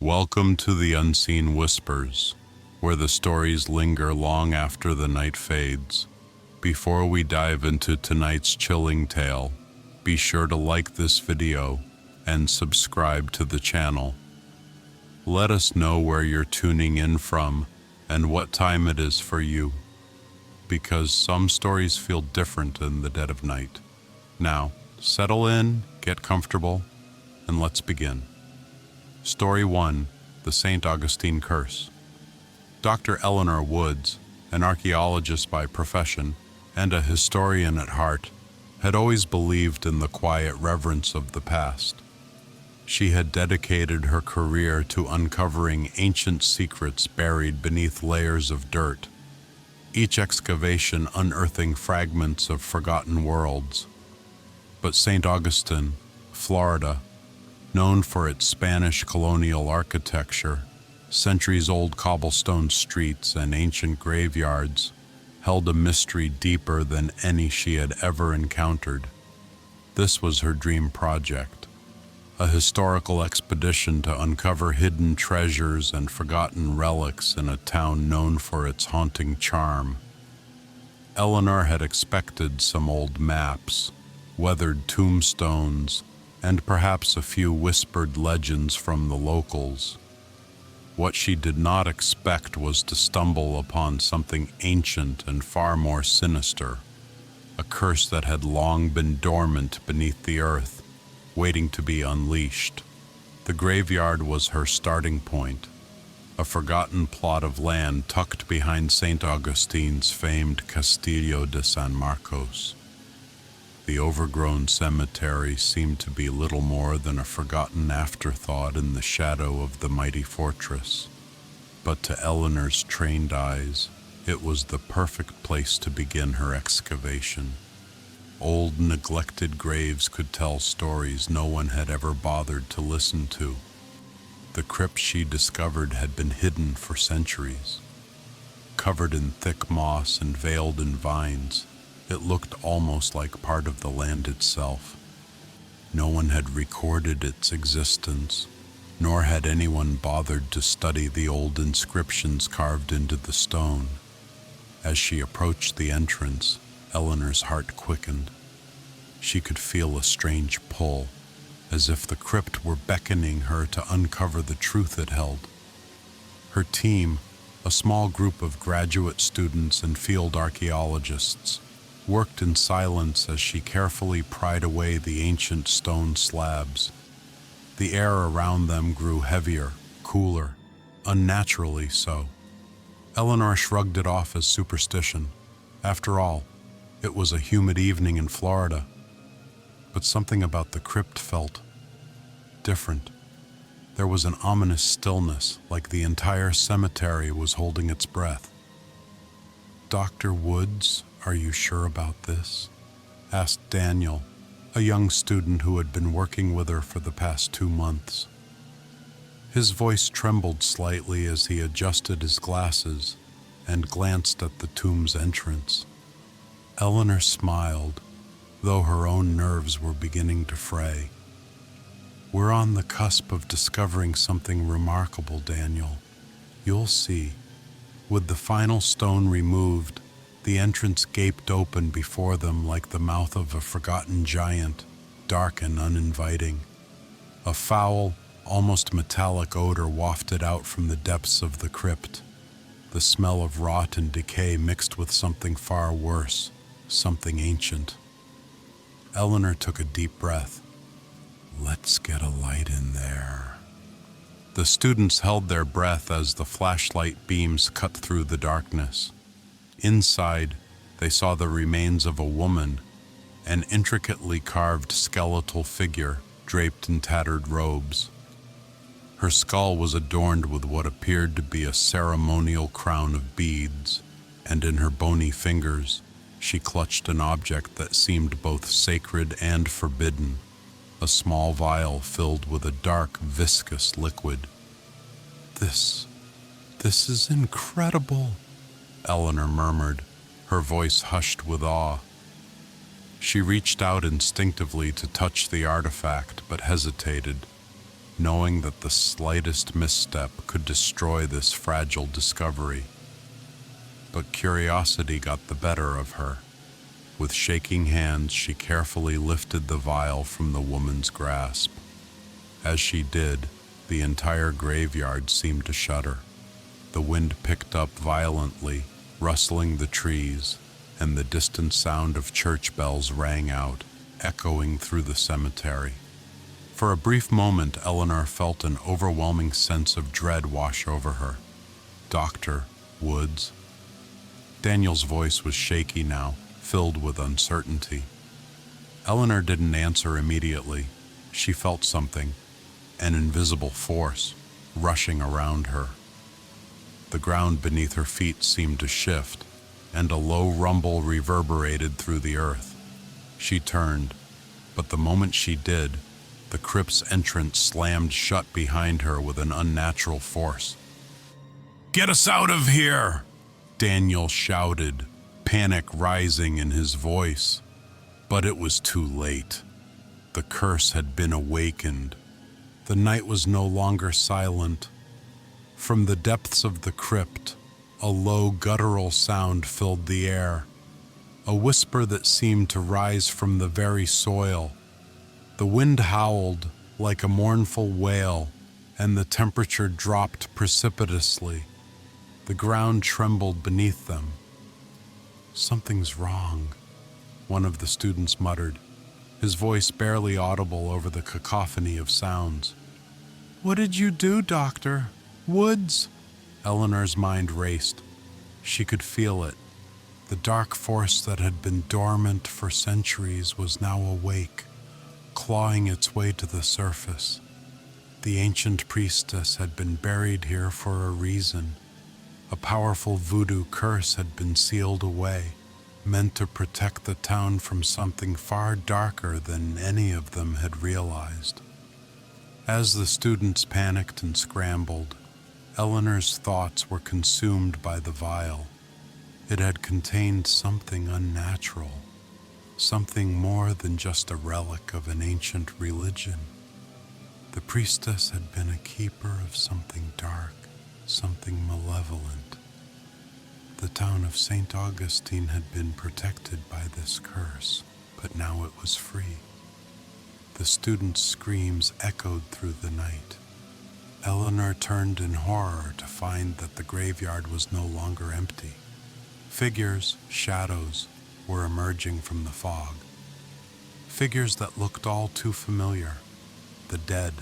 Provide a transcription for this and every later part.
Welcome to the Unseen Whispers, where the stories linger long after the night fades. Before we dive into tonight's chilling tale, be sure to like this video and subscribe to the channel. Let us know where you're tuning in from and what time it is for you, because some stories feel different in the dead of night. Now, settle in, get comfortable, and let's begin. Story 1, The St. Augustine Curse. Dr. Eleanor Woods, an archaeologist by profession and a historian at heart, had always believed in the quiet reverence of the past. She had dedicated her career to uncovering ancient secrets buried beneath layers of dirt, each excavation unearthing fragments of forgotten worlds. But St. Augustine, Florida, known for its Spanish colonial architecture, centuries-old cobblestone streets, and ancient graveyards, held a mystery deeper than any she had ever encountered. This was her dream project, a historical expedition to uncover hidden treasures and forgotten relics in a town known for its haunting charm. Eleanor had expected some old maps, weathered tombstones, and perhaps a few whispered legends from the locals. What she did not expect was to stumble upon something ancient and far more sinister, a curse that had long been dormant beneath the earth, waiting to be unleashed. The graveyard was her starting point, a forgotten plot of land tucked behind St. Augustine's famed Castillo de San Marcos. The overgrown cemetery seemed to be little more than a forgotten afterthought in the shadow of the mighty fortress. But to Eleanor's trained eyes, it was the perfect place to begin her excavation. Old, neglected graves could tell stories no one had ever bothered to listen to. The crypt she discovered had been hidden for centuries. Covered in thick moss and veiled in vines, it looked almost like part of the land itself. No one had recorded its existence, nor had anyone bothered to study the old inscriptions carved into the stone. As she approached the entrance, Eleanor's heart quickened. She could feel a strange pull, as if the crypt were beckoning her to uncover the truth it held. Her team, a small group of graduate students and field archaeologists, worked in silence as she carefully pried away the ancient stone slabs. The air around them grew heavier, cooler, unnaturally so. Eleanor shrugged it off as superstition. After all, it was a humid evening in Florida. But something about the crypt felt different. There was an ominous stillness, like the entire cemetery was holding its breath. "Dr. Woods, are you sure about this?" asked Daniel, a young student who had been working with her for the past 2 months. His voice trembled slightly as he adjusted his glasses and glanced at the tomb's entrance. Eleanor smiled, though her own nerves were beginning to fray. "We're on the cusp of discovering something remarkable, Daniel. You'll see." With the final stone removed, the entrance gaped open before them like the mouth of a forgotten giant, dark and uninviting. A foul, almost metallic odor wafted out from the depths of the crypt, the smell of rot and decay mixed with something far worse, something ancient. Eleanor took a deep breath. "Let's get a light in there." The students held their breath as the flashlight beams cut through the darkness. Inside, they saw the remains of a woman, an intricately carved skeletal figure draped in tattered robes. Her skull was adorned with what appeared to be a ceremonial crown of beads, and in her bony fingers, she clutched an object that seemed both sacred and forbidden, a small vial filled with a dark, viscous liquid. This is incredible," Eleanor murmured, her voice hushed with awe. She reached out instinctively to touch the artifact, but hesitated. knowing that the slightest misstep could destroy this fragile discovery. But curiosity got the better of her. With shaking hands, she carefully lifted the vial from the woman's grasp. As she did, the entire graveyard seemed to shudder. The wind picked up violently, rustling the trees, and the distant sound of church bells rang out, echoing through the cemetery. For a brief moment, Eleanor felt an overwhelming sense of dread wash over her. Dr. Woods? Daniel's voice was shaky now, filled with uncertainty. Eleanor didn't answer immediately. She felt something, an invisible force, rushing around her. The ground beneath her feet seemed to shift, and a low rumble reverberated through the earth. She turned, but the moment she did, the crypt's entrance slammed shut behind her with an unnatural force. "Get us out of here!" Daniel shouted, panic rising in his voice. But it was too late. The curse had been awakened. The night was no longer silent. From the depths of the crypt, a low guttural sound filled the air, a whisper that seemed to rise from the very soil. The wind howled like a mournful wail, and the temperature dropped precipitously. The ground trembled beneath them. "Something's wrong," one of the students muttered, his voice barely audible over the cacophony of sounds. "What did you do, Doctor? Woods?" Eleanor's mind raced. She could feel it. The dark force that had been dormant for centuries was now awake, clawing its way to the surface. The ancient priestess had been buried here for a reason. A powerful voodoo curse had been sealed away, meant to protect the town from something far darker than any of them had realized. As the students panicked and scrambled, Eleanor's thoughts were consumed by the vial. It had contained something unnatural, something more than just a relic of an ancient religion. The priestess had been a keeper of something dark, something malevolent. The town of St. Augustine had been protected by this curse, but now it was free. The students' screams echoed through the night. Eleanor turned in horror to find that the graveyard was no longer empty. Figures, shadows, were emerging from the fog. Figures that looked all too familiar. The dead.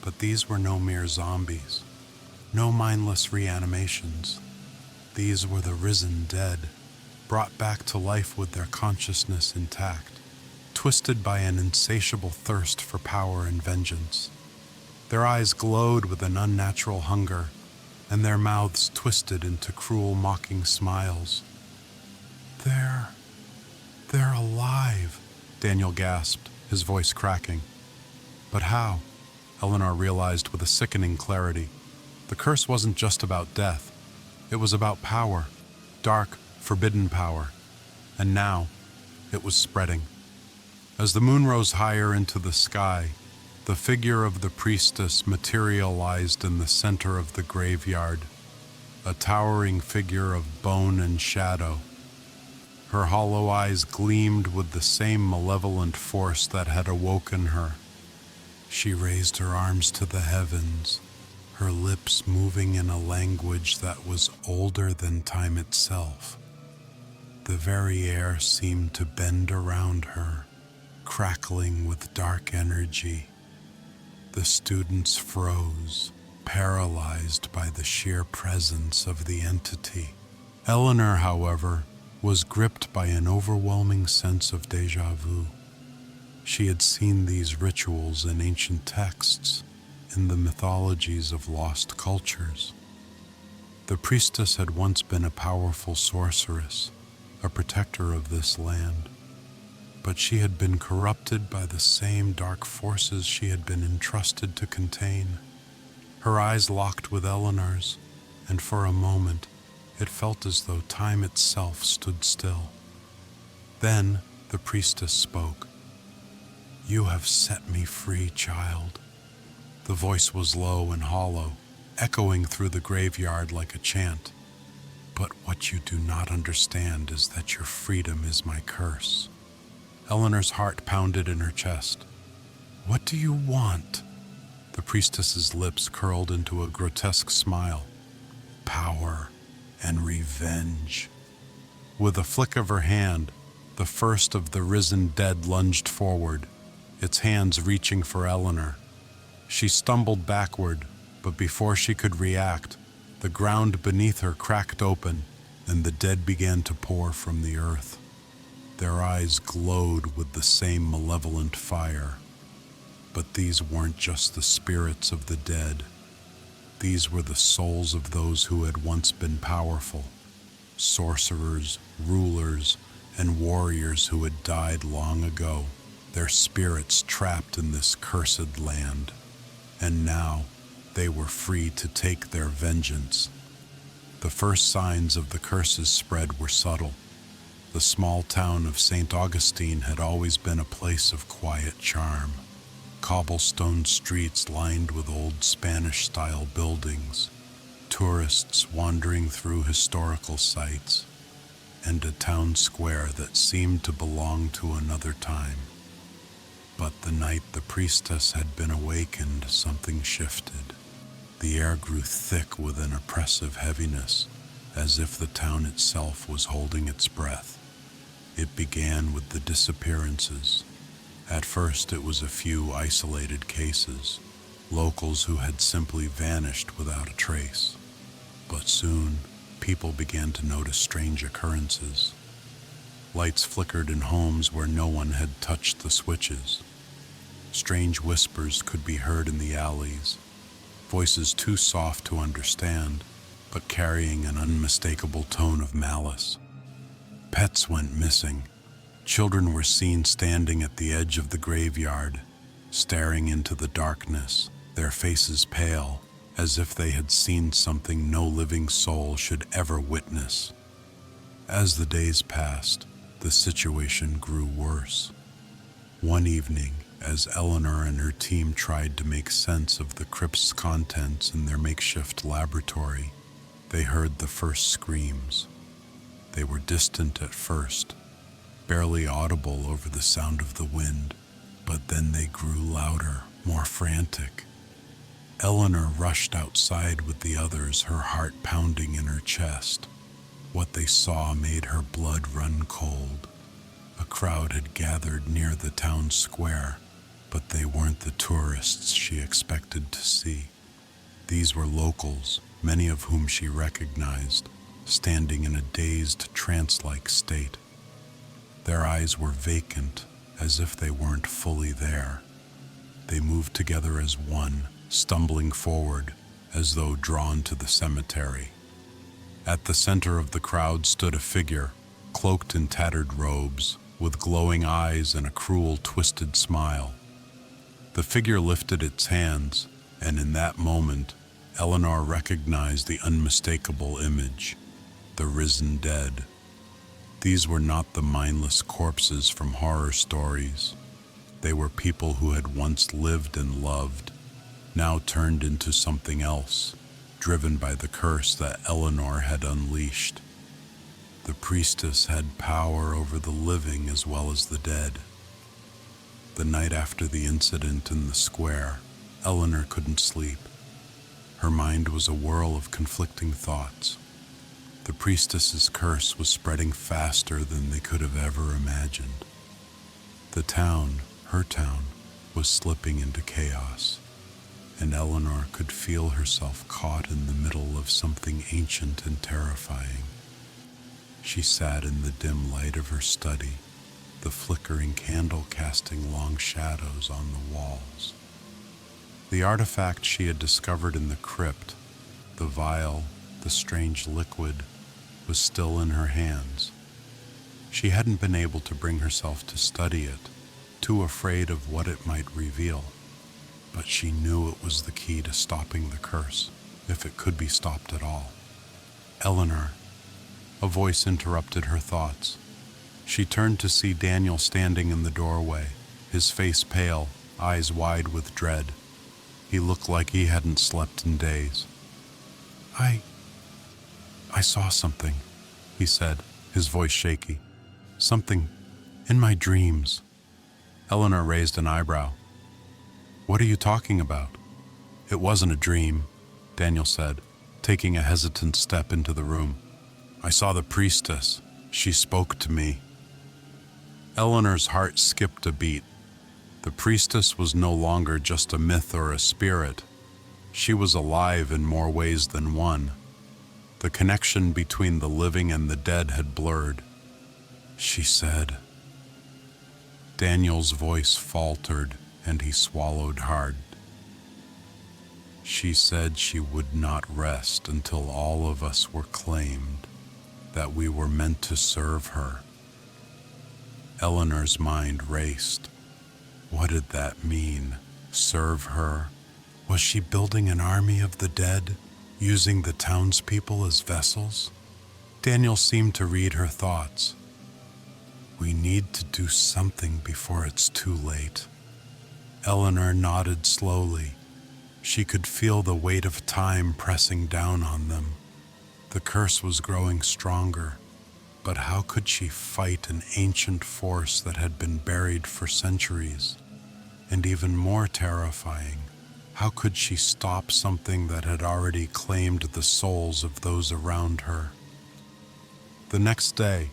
But these were no mere zombies. No mindless reanimations. These were the risen dead, brought back to life with their consciousness intact, twisted by an insatiable thirst for power and vengeance. Their eyes glowed with an unnatural hunger, and their mouths twisted into cruel, mocking smiles. They're alive," Daniel gasped, his voice cracking. But how? Eleanor realized with a sickening clarity. The curse wasn't just about death. It was about power, dark, forbidden power. And now, it was spreading. As the moon rose higher into the sky, the figure of the priestess materialized in the center of the graveyard, a towering figure of bone and shadow. Her hollow eyes gleamed with the same malevolent force that had awoken her. She raised her arms to the heavens, her lips moving in a language that was older than time itself. The very air seemed to bend around her, crackling with dark energy. The students froze, paralyzed by the sheer presence of the entity. Eleanor, however, was gripped by an overwhelming sense of déjà vu. She had seen these rituals in ancient texts, in the mythologies of lost cultures. The priestess had once been a powerful sorceress, a protector of this land, but she had been corrupted by the same dark forces she had been entrusted to contain. Her eyes locked with Eleanor's, and for a moment it felt as though time itself stood still. Then the priestess spoke. "You have set me free, child. The voice was low and hollow, echoing through the graveyard like a chant. "But what you do not understand is that your freedom is my curse." Eleanor's heart pounded in her chest. "What do you want?" The priestess's lips curled into a grotesque smile. "Power and revenge." With a flick of her hand, the first of the risen dead lunged forward, its hands reaching for Eleanor. She stumbled backward, but before she could react, the ground beneath her cracked open, and the dead began to pour from the earth. Their eyes glowed with the same malevolent fire. But these weren't just the spirits of the dead. These were the souls of those who had once been powerful. Sorcerers, rulers, and warriors who had died long ago, their spirits trapped in this cursed land. And now, they were free to take their vengeance. The first signs of the curse's spread were subtle. The small town of St. Augustine had always been a place of quiet charm. Cobblestone streets lined with old Spanish-style buildings, tourists wandering through historical sites, and a town square that seemed to belong to another time. But the night the priestess had been awakened, something shifted. The air grew thick with an oppressive heaviness, as if the town itself was holding its breath. It began with the disappearances. At first it was a few isolated cases, locals who had simply vanished without a trace. But soon, people began to notice strange occurrences. Lights flickered in homes where no one had touched the switches. Strange whispers could be heard in the alleys, voices too soft to understand, but carrying an unmistakable tone of malice. Pets went missing. Children were seen standing at the edge of the graveyard, staring into the darkness, their faces pale, as if they had seen something no living soul should ever witness. As the days passed, the situation grew worse. One evening, as Eleanor and her team tried to make sense of the crypt's contents in their makeshift laboratory, they heard the first screams. They were distant at first, barely audible over the sound of the wind, but then they grew louder, more frantic. Eleanor rushed outside with the others, her heart pounding in her chest. What they saw made her blood run cold. A crowd had gathered near the town square, but they weren't the tourists she expected to see. These were locals, many of whom she recognized, standing in a dazed, trance-like state. Their eyes were vacant, as if they weren't fully there. They moved together as one, stumbling forward, as though drawn to the cemetery. At the center of the crowd stood a figure, cloaked in tattered robes, with glowing eyes and a cruel, twisted smile. The figure lifted its hands, and in that moment, Eleanor recognized the unmistakable image, the risen dead. These were not the mindless corpses from horror stories. They were people who had once lived and loved, now turned into something else, driven by the curse that Eleanor had unleashed. The priestess had power over the living as well as the dead. The night after the incident in the square, Eleanor couldn't sleep. Her mind was a whirl of conflicting thoughts. The priestess's curse was spreading faster than they could have ever imagined. The town, her town, was slipping into chaos, and Eleanor could feel herself caught in the middle of something ancient and terrifying. She sat in the dim light of her study, the flickering candle casting long shadows on the walls. The artifact she had discovered in the crypt, the vial, the strange liquid, was still in her hands. She hadn't been able to bring herself to study it, too afraid of what it might reveal. But she knew it was the key to stopping the curse, if it could be stopped at all. "Eleanor," a voice interrupted her thoughts. She turned to see Daniel standing in the doorway, his face pale, eyes wide with dread. He looked like he hadn't slept in days. I saw something, he said, his voice shaky. Something in my dreams. Eleanor raised an eyebrow. What are you talking about? It wasn't a dream, Daniel said, taking a hesitant step into the room. I saw the priestess. She spoke to me. Eleanor's heart skipped a beat. The priestess was no longer just a myth or a spirit. She was alive in more ways than one. The connection between the living and the dead had blurred. She said. Daniel's voice faltered and he swallowed hard. She said she would not rest until all of us were claimed, that we were meant to serve her. Eleanor's mind raced. What did that mean? Serve her? Was she building an army of the dead, using the townspeople as vessels? Daniel seemed to read her thoughts. We need to do something before it's too late. Eleanor nodded slowly. She could feel the weight of time pressing down on them. The curse was growing stronger, but how could she fight an ancient force that had been buried for centuries? And even more terrifying, how could she stop something that had already claimed the souls of those around her? The next day,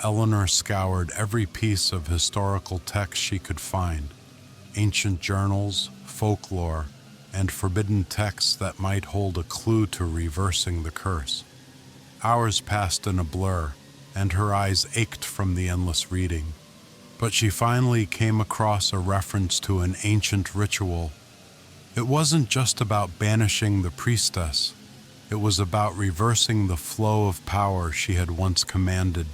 Eleanor scoured every piece of historical text she could find, ancient journals, folklore, and forbidden texts that might hold a clue to reversing the curse. Hours passed in a blur, and her eyes ached from the endless reading. But she finally came across a reference to an ancient ritual. It wasn't just about banishing the priestess. It was about reversing the flow of power she had once commanded.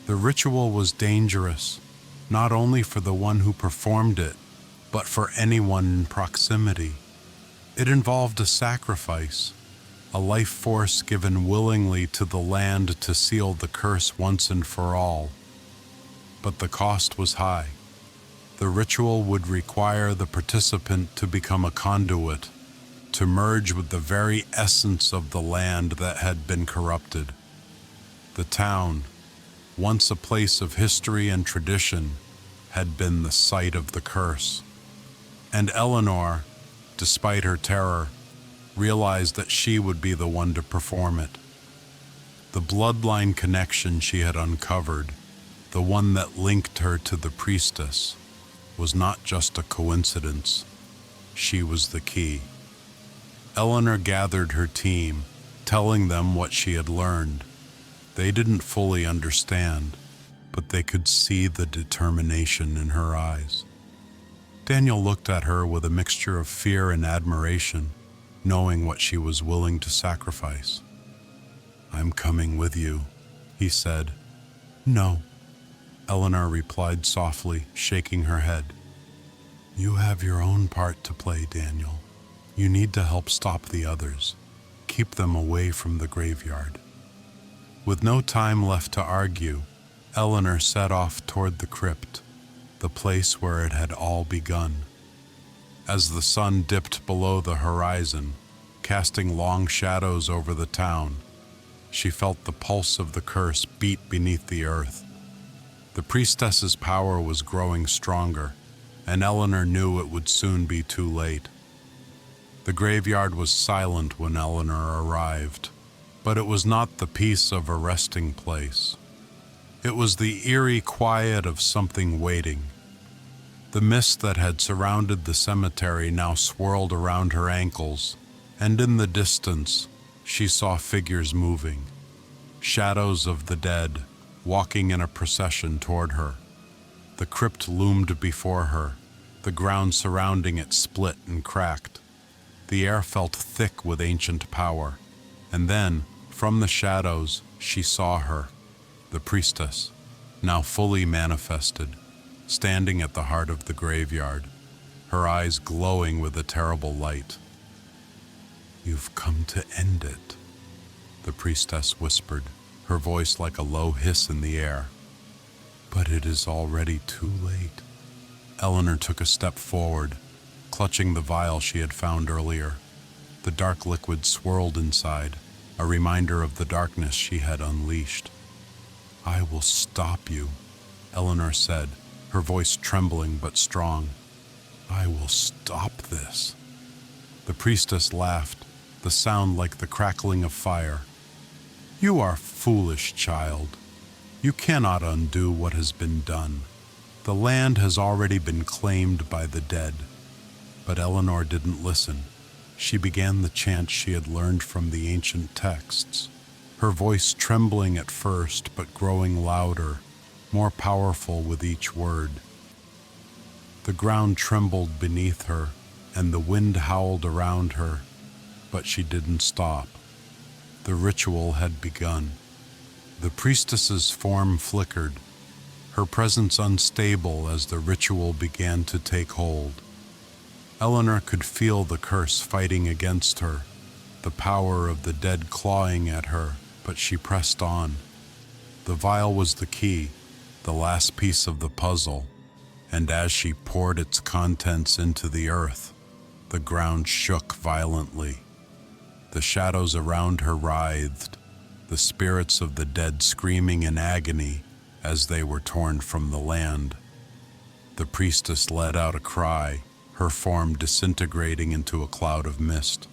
The ritual was dangerous, not only for the one who performed it, but for anyone in proximity. It involved a sacrifice, a life force given willingly to the land to seal the curse once and for all. But the cost was high. The ritual would require the participant to become a conduit, to merge with the very essence of the land that had been corrupted. The town, once a place of history and tradition, had been the site of the curse. And Eleanor, despite her terror, realized that she would be the one to perform it. The bloodline connection she had uncovered, the one that linked her to the priestess, was not just a coincidence. She was the key. Eleanor gathered her team, telling them what she had learned. They didn't fully understand, but they could see the determination in her eyes. Daniel looked at her with a mixture of fear and admiration, knowing what she was willing to sacrifice. I'm coming with you, he said. No, Eleanor replied softly, shaking her head. You have your own part to play, Daniel. You need to help stop the others. Keep them away from the graveyard. With no time left to argue, Eleanor set off toward the crypt, the place where it had all begun. As the sun dipped below the horizon, casting long shadows over the town, she felt the pulse of the curse beat beneath the earth. The priestess's power was growing stronger, and Eleanor knew it would soon be too late. The graveyard was silent when Eleanor arrived, but it was not the peace of a resting place. It was the eerie quiet of something waiting. The mist that had surrounded the cemetery now swirled around her ankles, and in the distance, she saw figures moving, shadows of the dead, walking in a procession toward her. The crypt loomed before her, the ground surrounding it split and cracked. The air felt thick with ancient power, and then, from the shadows, she saw her, the priestess, now fully manifested, standing at the heart of the graveyard, her eyes glowing with a terrible light. You've come to end it, the priestess whispered, her voice like a low hiss in the air. But it is already too late. Eleanor took a step forward, clutching the vial she had found earlier. The dark liquid swirled inside, a reminder of the darkness she had unleashed. "I will stop you," Eleanor said, her voice trembling but strong. "I will stop this." The priestess laughed, the sound like the crackling of fire. "You are foolish, child. You cannot undo what has been done. The land has already been claimed by the dead." But Eleanor didn't listen. She began the chant she had learned from the ancient texts, her voice trembling at first but growing louder, more powerful with each word. The ground trembled beneath her, and the wind howled around her, but she didn't stop. The ritual had begun. The priestess's form flickered, her presence unstable as the ritual began to take hold. Eleanor could feel the curse fighting against her, the power of the dead clawing at her, but she pressed on. The vial was the key, the last piece of the puzzle, and as she poured its contents into the earth, the ground shook violently. The shadows around her writhed, the spirits of the dead screaming in agony as they were torn from the land. The priestess let out a cry, her form disintegrating into a cloud of mist.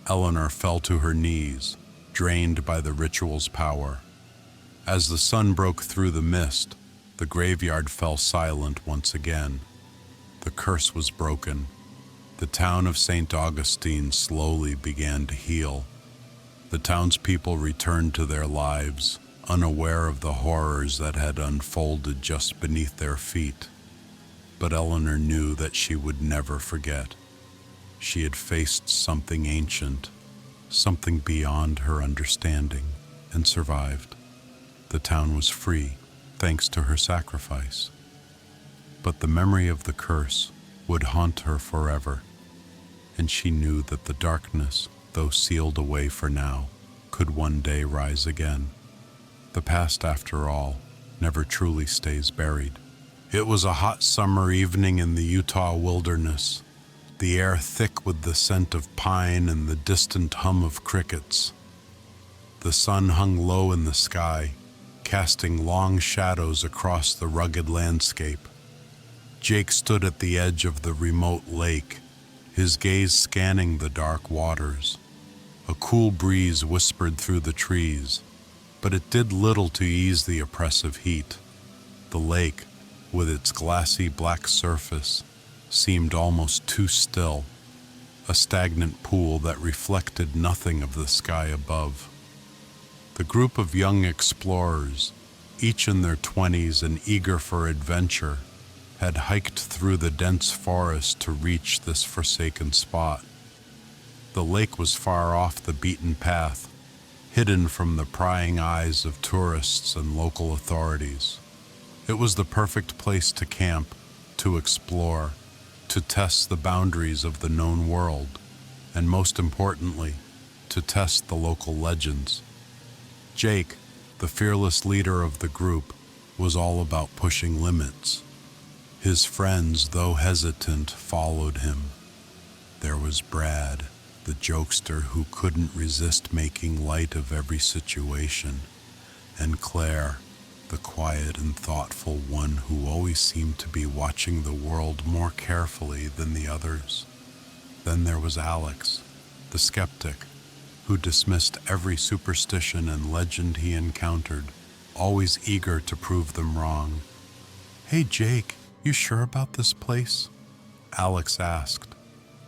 Eleanor fell to her knees, drained by the ritual's power. As the sun broke through the mist, the graveyard fell silent once again. The curse was broken. The town of St. Augustine slowly began to heal. The townspeople returned to their lives, unaware of the horrors that had unfolded just beneath their feet. But Eleanor knew that she would never forget. She had faced something ancient, something beyond her understanding, and survived. The town was free, thanks to her sacrifice. But the memory of the curse would haunt her forever, and she knew that the darkness, though sealed away for now, could one day rise again. The past, after all, never truly stays buried. It was a hot summer evening in the Utah wilderness, the air thick with the scent of pine and the distant hum of crickets. The sun hung low in the sky, casting long shadows across the rugged landscape. Jake stood at the edge of the remote lake, his gaze scanning the dark waters. A cool breeze whispered through the trees, but it did little to ease the oppressive heat. The lake, with its glassy black surface, seemed almost too still, a stagnant pool that reflected nothing of the sky above. The group of young explorers, each in their 20s and eager for adventure, had hiked through the dense forest to reach this forsaken spot. The lake was far off the beaten path, hidden from the prying eyes of tourists and local authorities. It was the perfect place to camp, to explore, to test the boundaries of the known world, and most importantly, to test the local legends. Jake, the fearless leader of the group, was all about pushing limits. His friends, though hesitant, followed him. There was Brad, the jokester who couldn't resist making light of every situation, and Claire, the quiet and thoughtful one who always seemed to be watching the world more carefully than the others. Then there was Alex, the skeptic, who dismissed every superstition and legend he encountered, always eager to prove them wrong. "Hey Jake, you sure about this place?" Alex asked,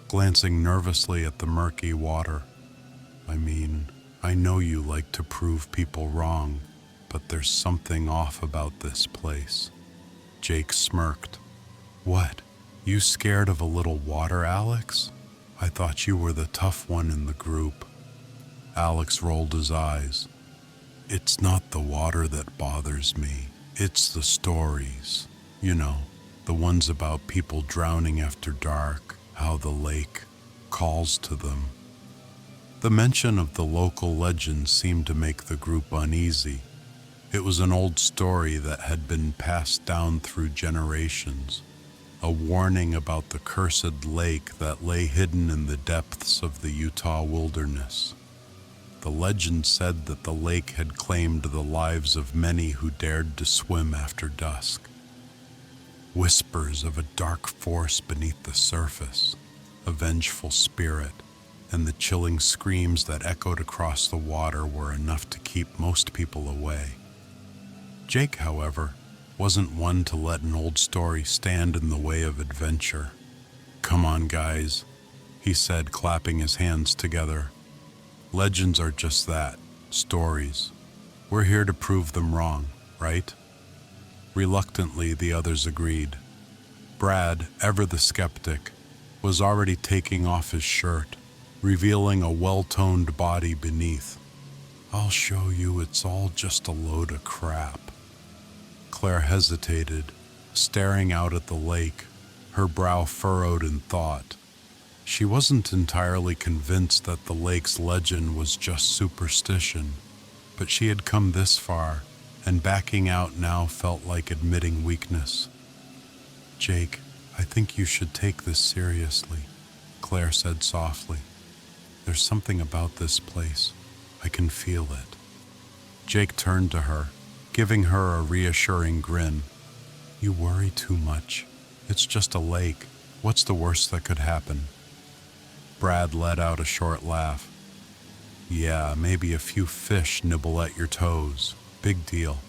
glancing nervously at the murky water. I know you like to prove people wrong, but there's something off about this place." Jake smirked. "What? You scared of a little water, Alex? I thought you were the tough one in the group." Alex rolled his eyes. "It's not the water that bothers me. It's the stories. You know, the ones about people drowning after dark, how the lake calls to them." The mention of the local legend seemed to make the group uneasy. It was an old story that had been passed down through generations, a warning about the cursed lake that lay hidden in the depths of the Utah wilderness. The legend said that the lake had claimed the lives of many who dared to swim after dusk. Whispers of a dark force beneath the surface, a vengeful spirit, and the chilling screams that echoed across the water were enough to keep most people away. Jake, however, wasn't one to let an old story stand in the way of adventure. "Come on, guys," he said, clapping his hands together. "Legends are just that, stories. We're here to prove them wrong, right?" Reluctantly, the others agreed. Brad, ever the skeptic, was already taking off his shirt, revealing a well-toned body beneath. "I'll show you it's all just a load of crap." Claire hesitated, staring out at the lake, her brow furrowed in thought. She wasn't entirely convinced that the lake's legend was just superstition, but she had come this far, and backing out now felt like admitting weakness. "Jake, I think you should take this seriously," Claire said softly. "There's something about this place. I can feel it." Jake turned to her, giving her a reassuring grin. "You worry too much. It's just a lake. What's the worst that could happen?" Brad let out a short laugh. "Yeah, maybe a few fish nibble at your toes. Big deal."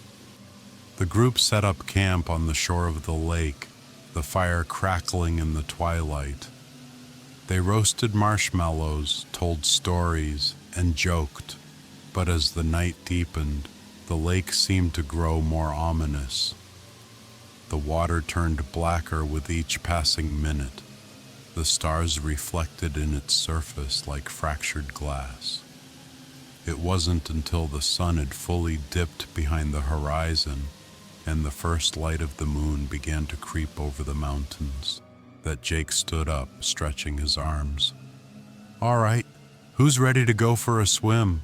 The group set up camp on the shore of the lake, the fire crackling in the twilight. They roasted marshmallows, told stories, and joked, but as the night deepened, the lake seemed to grow more ominous. The water turned blacker with each passing minute, the stars reflected in its surface like fractured glass. It wasn't until the sun had fully dipped behind the horizon and the first light of the moon began to creep over the mountains that Jake stood up, stretching his arms. "All right, who's ready to go for a swim?"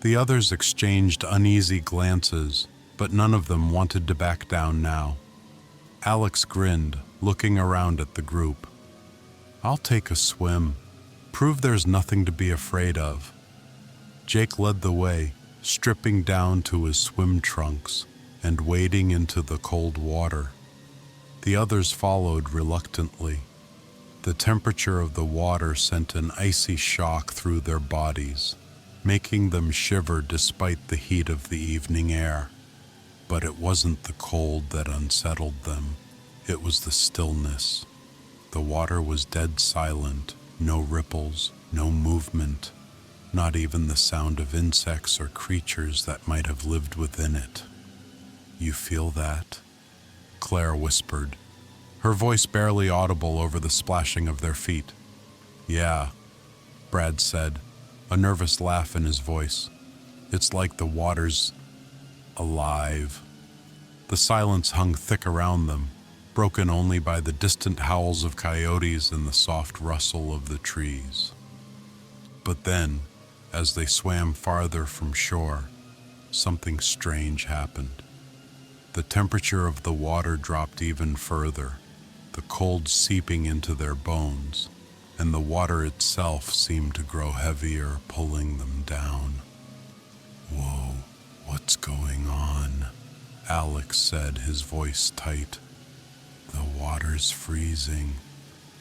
The others exchanged uneasy glances, but none of them wanted to back down now. Alex grinned, looking around at the group. "I'll take a swim. Prove there's nothing to be afraid of." Jake led the way, stripping down to his swim trunks and wading into the cold water. The others followed reluctantly. The temperature of the water sent an icy shock through their bodies, making them shiver despite the heat of the evening air. But it wasn't the cold that unsettled them, it was the stillness. The water was dead silent, no ripples, no movement, not even the sound of insects or creatures that might have lived within it. "You feel that?" Claire whispered, her voice barely audible over the splashing of their feet. "Yeah," Brad said, a nervous laugh in his voice. "It's like the water's alive." The silence hung thick around them, broken only by the distant howls of coyotes and the soft rustle of the trees. But then, as they swam farther from shore, something strange happened. The temperature of the water dropped even further, the cold seeping into their bones, and the water itself seemed to grow heavier, pulling them down. "Whoa, what's going on?" Alex said, his voice tight. "The water's freezing.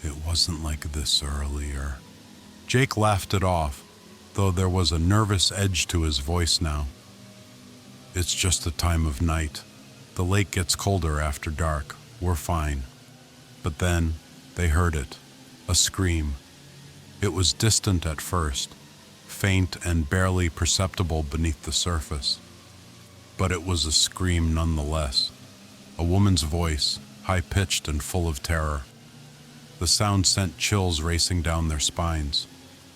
It wasn't like this earlier." Jake laughed it off, though there was a nervous edge to his voice now. "It's just the time of night. The lake gets colder after dark. We're fine." But then they heard it, a scream. It was distant at first, faint and barely perceptible beneath the surface. But it was a scream nonetheless, a woman's voice, high-pitched and full of terror. The sound sent chills racing down their spines.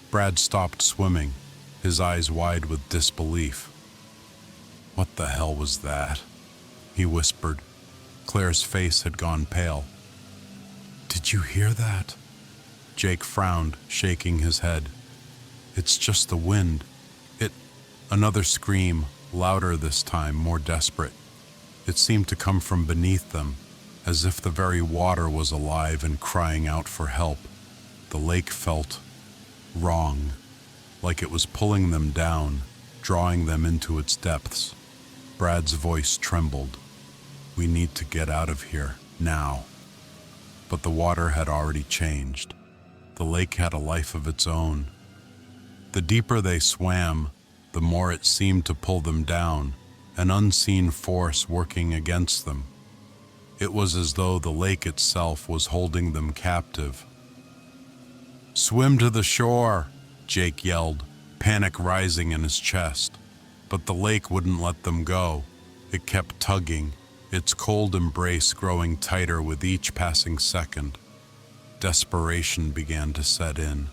Brad stopped swimming, his eyes wide with disbelief. "What the hell was that?" he whispered. Claire's face had gone pale. "Did you hear that?" Jake frowned, shaking his head. "It's just the wind. Another scream, louder this time, more desperate. It seemed to come from beneath them, as if the very water was alive and crying out for help. The lake felt wrong, like it was pulling them down, drawing them into its depths. Brad's voice trembled. "We need to get out of here, now." But the water had already changed. The lake had a life of its own. The deeper they swam, the more it seemed to pull them down, an unseen force working against them. It was as though the lake itself was holding them captive. "Swim to the shore!" Jake yelled, panic rising in his chest. But the lake wouldn't let them go. It kept tugging, its cold embrace growing tighter with each passing second. Desperation began to set in.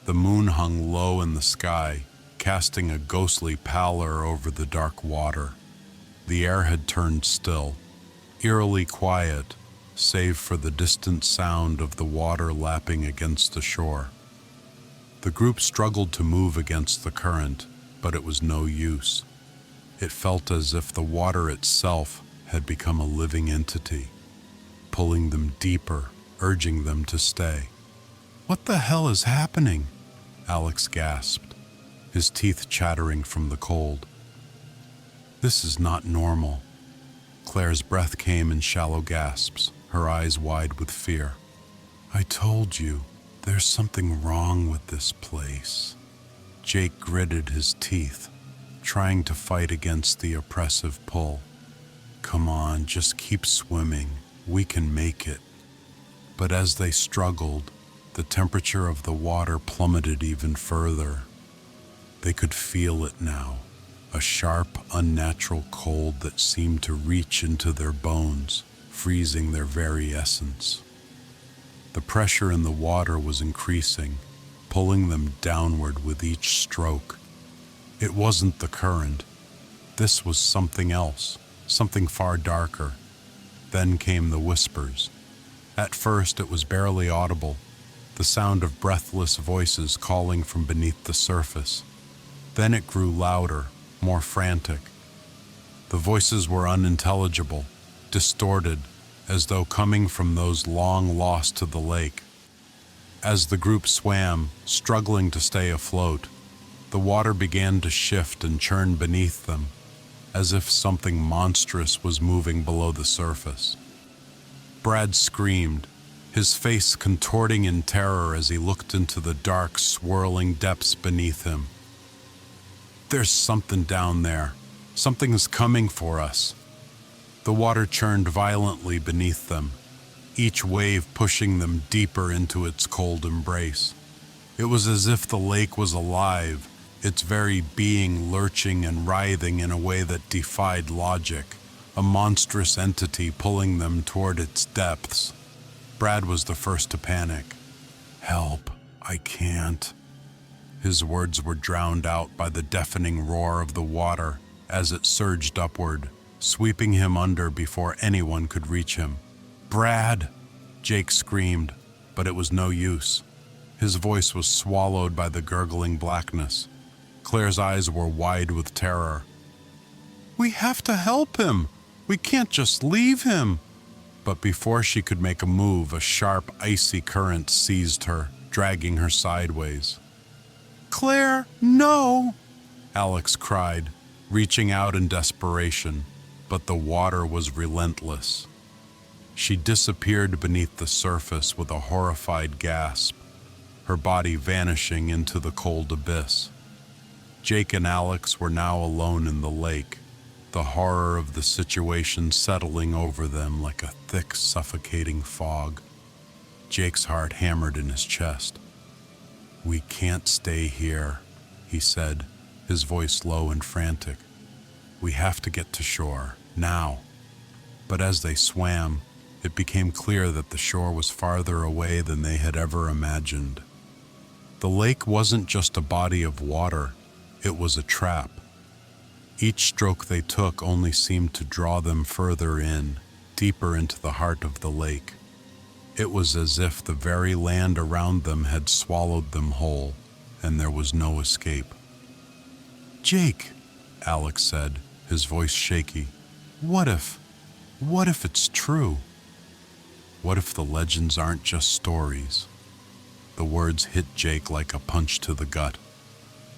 The moon hung low in the sky, casting a ghostly pallor over the dark water. The air had turned still, eerily quiet, save for the distant sound of the water lapping against the shore. The group struggled to move against the current, but it was no use. It felt as if the water itself had become a living entity, pulling them deeper, urging them to stay. "What the hell is happening?" Alex gasped, his teeth chattering from the cold. "This is not normal." Claire's breath came in shallow gasps, her eyes wide with fear. "I told you, there's something wrong with this place." Jake gritted his teeth, trying to fight against the oppressive pull. "Come on, just keep swimming. We can make it." But as they struggled, the temperature of the water plummeted even further. They could feel it now, a sharp, unnatural cold that seemed to reach into their bones, freezing their very essence. The pressure in the water was increasing, pulling them downward with each stroke. It wasn't the current. This was something else, something far darker. Then came the whispers. At first it was barely audible, the sound of breathless voices calling from beneath the surface. Then it grew louder, more frantic. The voices were unintelligible, distorted, as though coming from those long lost to the lake. As the group swam, struggling to stay afloat, the water began to shift and churn beneath them, as if something monstrous was moving below the surface. Brad screamed, his face contorting in terror as he looked into the dark, swirling depths beneath him. "There's something down there. Something's coming for us." The water churned violently beneath them, each wave pushing them deeper into its cold embrace. It was as if the lake was alive, its very being lurching and writhing in a way that defied logic, a monstrous entity pulling them toward its depths. Brad was the first to panic. "Help, I can't." His words were drowned out by the deafening roar of the water as it surged upward, sweeping him under before anyone could reach him. "Brad!" Jake screamed, but it was no use. His voice was swallowed by the gurgling blackness. Claire's eyes were wide with terror. "We have to help him! We can't just leave him!" But before she could make a move, a sharp, icy current seized her, dragging her sideways. "Claire, no!" Alex cried, reaching out in desperation, but the water was relentless. She disappeared beneath the surface with a horrified gasp, her body vanishing into the cold abyss. Jake and Alex were now alone in the lake, the horror of the situation settling over them like a thick, suffocating fog. Jake's heart hammered in his chest. "We can't stay here," he said, his voice low and frantic. "We have to get to shore, now." But as they swam, it became clear that the shore was farther away than they had ever imagined. The lake wasn't just a body of water, it was a trap. Each stroke they took only seemed to draw them further in, deeper into the heart of the lake. It was as if the very land around them had swallowed them whole, and there was no escape. "Jake," Alex said, his voice shaky, What if it's true? What if the legends aren't just stories? The words hit Jake like a punch to the gut.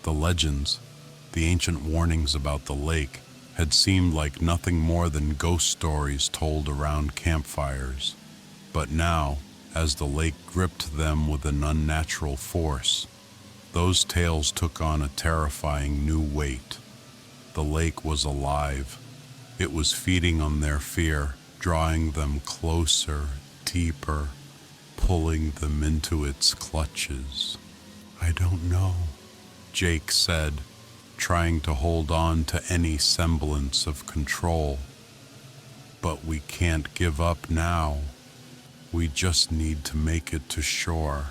The legends, the ancient warnings about the lake, had seemed like nothing more than ghost stories told around campfires. But now, as the lake gripped them with an unnatural force, those tales took on a terrifying new weight. The lake was alive. It was feeding on their fear, drawing them closer, deeper, pulling them into its clutches. "I don't know," Jake said, trying to hold on to any semblance of control. "But we can't give up now. We just need to make it to shore."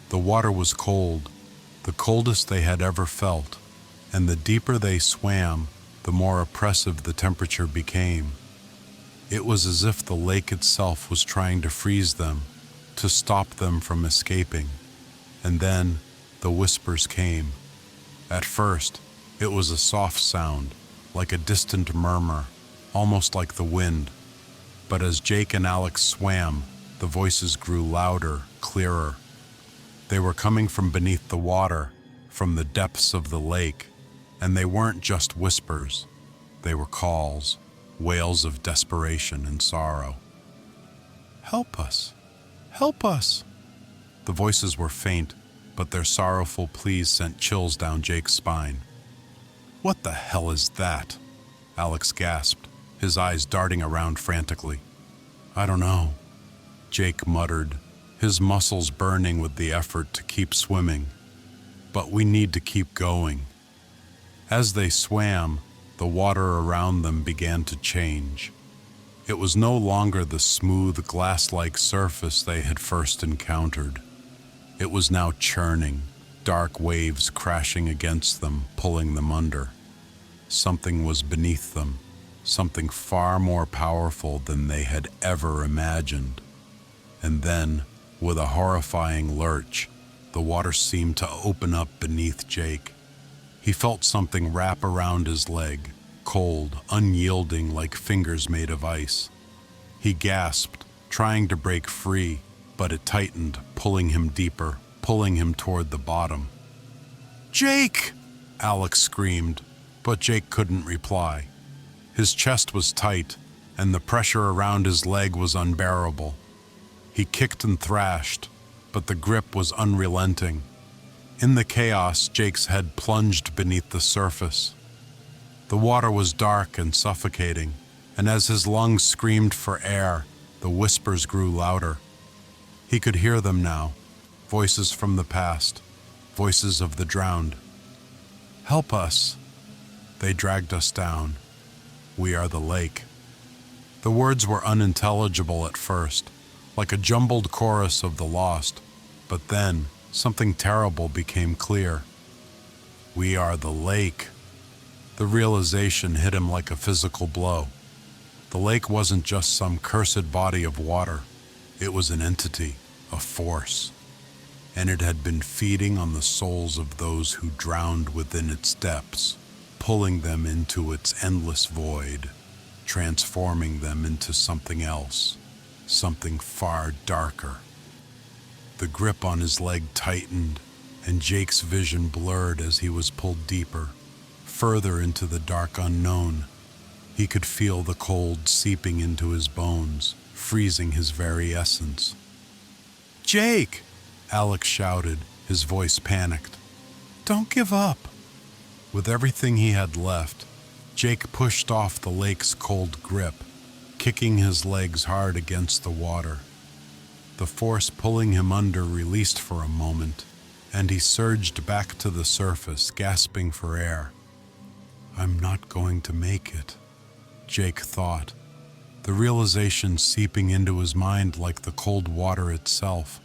The water was cold, the coldest they had ever felt, and the deeper they swam, the more oppressive the temperature became. It was as if the lake itself was trying to freeze them, to stop them from escaping. And then the whispers came. At first, it was a soft sound, like a distant murmur, almost like the wind. But as Jake and Alex swam, the voices grew louder, clearer. They were coming from beneath the water, from the depths of the lake, and they weren't just whispers. They were calls, wails of desperation and sorrow. "Help us! Help us!" The voices were faint, but their sorrowful pleas sent chills down Jake's spine. "What the hell is that?" Alex gasped, his eyes darting around frantically. "I don't know," Jake muttered, his muscles burning with the effort to keep swimming. "But we need to keep going." As they swam, the water around them began to change. It was no longer the smooth, glass-like surface they had first encountered. It was now churning, dark waves crashing against them, pulling them under. Something was beneath them, something far more powerful than they had ever imagined. And then, with a horrifying lurch, the water seemed to open up beneath Jake. He felt something wrap around his leg, cold, unyielding like fingers made of ice. He gasped, trying to break free, but it tightened, pulling him deeper, pulling him toward the bottom. "Jake!" Alex screamed, but Jake couldn't reply. His chest was tight, and the pressure around his leg was unbearable. He kicked and thrashed, but the grip was unrelenting. In the chaos, Jake's head plunged beneath the surface. The water was dark and suffocating, and as his lungs screamed for air, the whispers grew louder. He could hear them now, voices from the past, voices of the drowned. "Help us. They dragged us down. We are the lake." The words were unintelligible at first, like a jumbled chorus of the lost, but then something terrible became clear. "We are the lake." The realization hit him like a physical blow. The lake wasn't just some cursed body of water. It was an entity, a force. And it had been feeding on the souls of those who drowned within its depths, pulling them into its endless void, transforming them into something else, something far darker. The grip on his leg tightened, and Jake's vision blurred as he was pulled deeper, further into the dark unknown. He could feel the cold seeping into his bones, freezing his very essence. "Jake!" Alex shouted, his voice panicked. "Don't give up." With everything he had left, Jake pushed off the lake's cold grip, kicking his legs hard against the water. The force pulling him under released for a moment, and he surged back to the surface, gasping for air. "I'm not going to make it," Jake thought, the realization seeping into his mind like the cold water itself.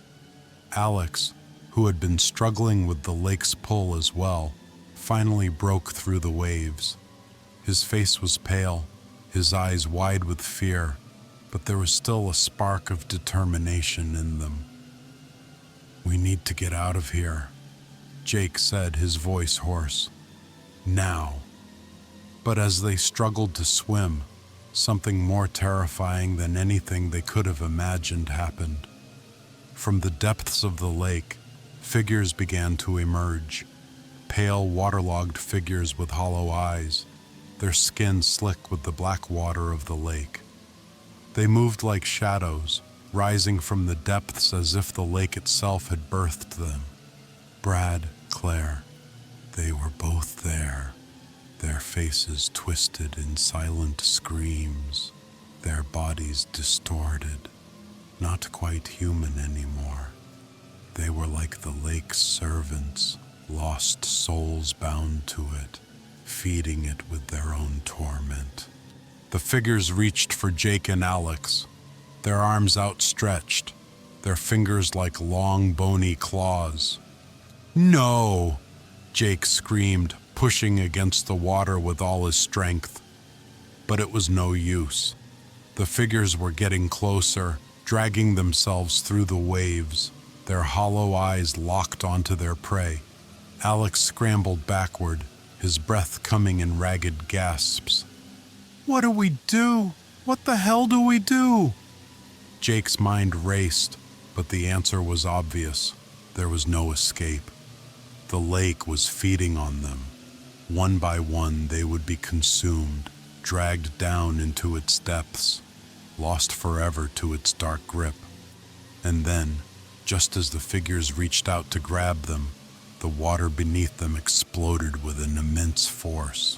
Alex, who had been struggling with the lake's pull as well, finally broke through the waves. His face was pale, his eyes wide with fear, but there was still a spark of determination in them. "We need to get out of here," Jake said, his voice hoarse. "Now." But as they struggled to swim, Something more terrifying than anything they could have imagined happened. From the depths of the lake, figures began to emerge. Pale, waterlogged figures with hollow eyes, their skin slick with the black water of the lake. They moved like shadows, rising from the depths as if the lake itself had birthed them. Brad, Claire, they were both there, their faces twisted in silent screams, their bodies distorted, not quite human anymore. They were like the lake's servants, lost souls bound to it, feeding it with their own torment. The figures reached for Jake and Alex, their arms outstretched, their fingers like long, bony claws. "No!" Jake screamed, pushing against the water with all his strength. But it was no use. The figures were getting closer, dragging themselves through the waves, their hollow eyes locked onto their prey. Alex scrambled backward, his breath coming in ragged gasps. "What do we do? What the hell do we do?" Jake's mind raced, but the answer was obvious. There was no escape. The lake was feeding on them. One by one, they would be consumed, dragged down into its depths, lost forever to its dark grip. And then, just as the figures reached out to grab them, the water beneath them exploded with an immense force.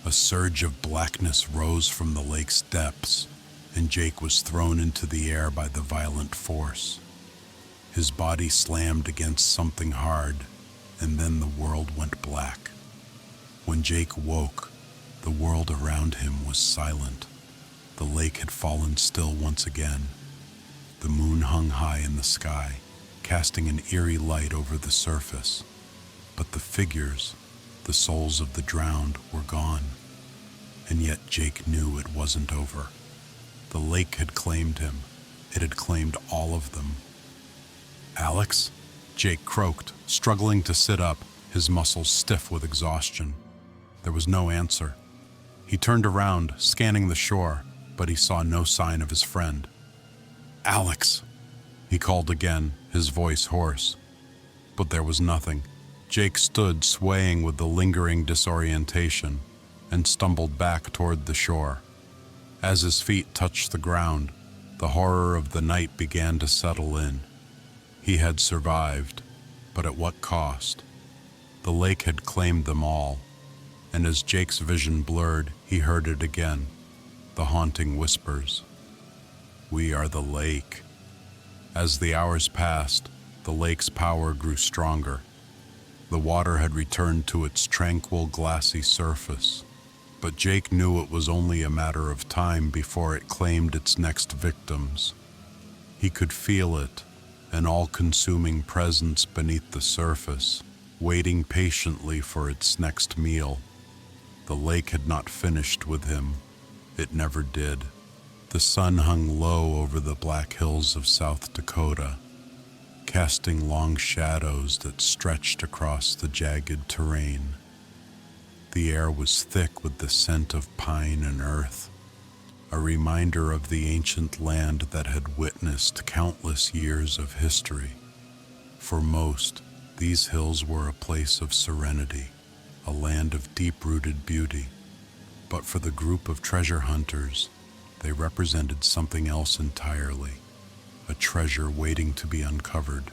A surge of blackness rose from the lake's depths, and Jake was thrown into the air by the violent force. His body slammed against something hard, and then the world went black. When Jake woke, the world around him was silent. The lake had fallen still once again. The moon hung high in the sky, casting an eerie light over the surface. But the figures, the souls of the drowned, were gone. And yet Jake knew it wasn't over. The lake had claimed him. It had claimed all of them. "Alex?" Jake croaked, struggling to sit up, his muscles stiff with exhaustion. There was no answer. He turned around, scanning the shore, but he saw no sign of his friend. "Alex!" he called again, his voice hoarse. But there was nothing. Jake stood swaying with the lingering disorientation and stumbled back toward the shore. As his feet touched the ground, the horror of the night began to settle in. He had survived, but at what cost? The lake had claimed them all, and as Jake's vision blurred, he heard it again, the haunting whispers. "We are the lake." As the hours passed, the lake's power grew stronger. The water had returned to its tranquil, glassy surface, but Jake knew it was only a matter of time before it claimed its next victims. He could feel it, an all-consuming presence beneath the surface, waiting patiently for its next meal. The lake had not finished with him. It never did. The sun hung low over the black hills of South Dakota, casting long shadows that stretched across the jagged terrain. The air was thick with the scent of pine and earth, a reminder of the ancient land that had witnessed countless years of history. For most, these hills were a place of serenity, a land of deep-rooted beauty. But for the group of treasure hunters, they represented something else entirely, a treasure waiting to be uncovered.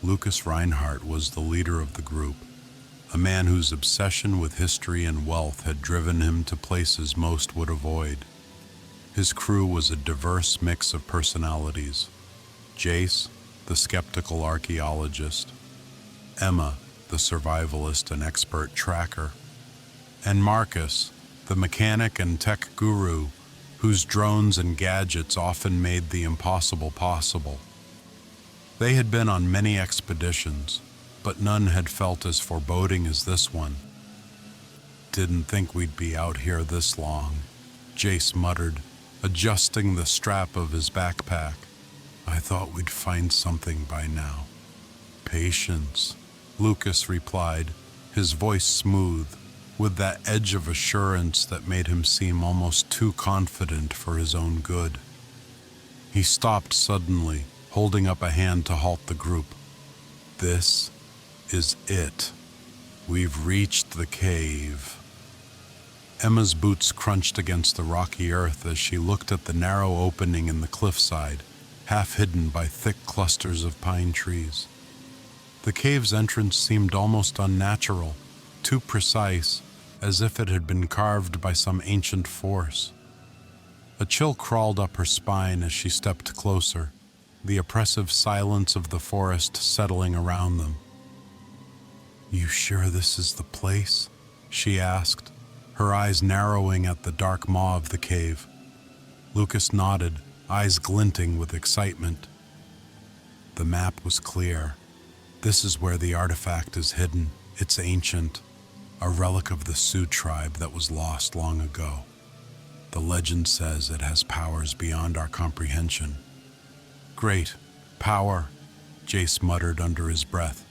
Lucas Reinhardt was the leader of the group, a man whose obsession with history and wealth had driven him to places most would avoid. His crew was a diverse mix of personalities. Jace, the skeptical archaeologist, Emma, the survivalist and expert tracker, and Marcus, the mechanic and tech guru, whose drones and gadgets often made the impossible possible. They had been on many expeditions, but none had felt as foreboding as this one. "Didn't think we'd be out here this long," Jace muttered, adjusting the strap of his backpack. "I thought we'd find something by now." "Patience," Lucas replied, his voice smooth, with that edge of assurance that made him seem almost too confident for his own good. He stopped suddenly, holding up a hand to halt the group. "This is it. We've reached the cave." Emma's boots crunched against the rocky earth as she looked at the narrow opening in the cliffside, half hidden by thick clusters of pine trees. The cave's entrance seemed almost unnatural, too precise, as if it had been carved by some ancient force. A chill crawled up her spine as she stepped closer, the oppressive silence of the forest settling around them. "You sure this is the place?" she asked, her eyes narrowing at the dark maw of the cave. Lucas nodded, eyes glinting with excitement. The map was clear. This is where the artifact is hidden. It's ancient, a relic of the Sioux tribe that was lost long ago. The legend says it has powers beyond our comprehension. "Great. Power," Jace muttered under his breath.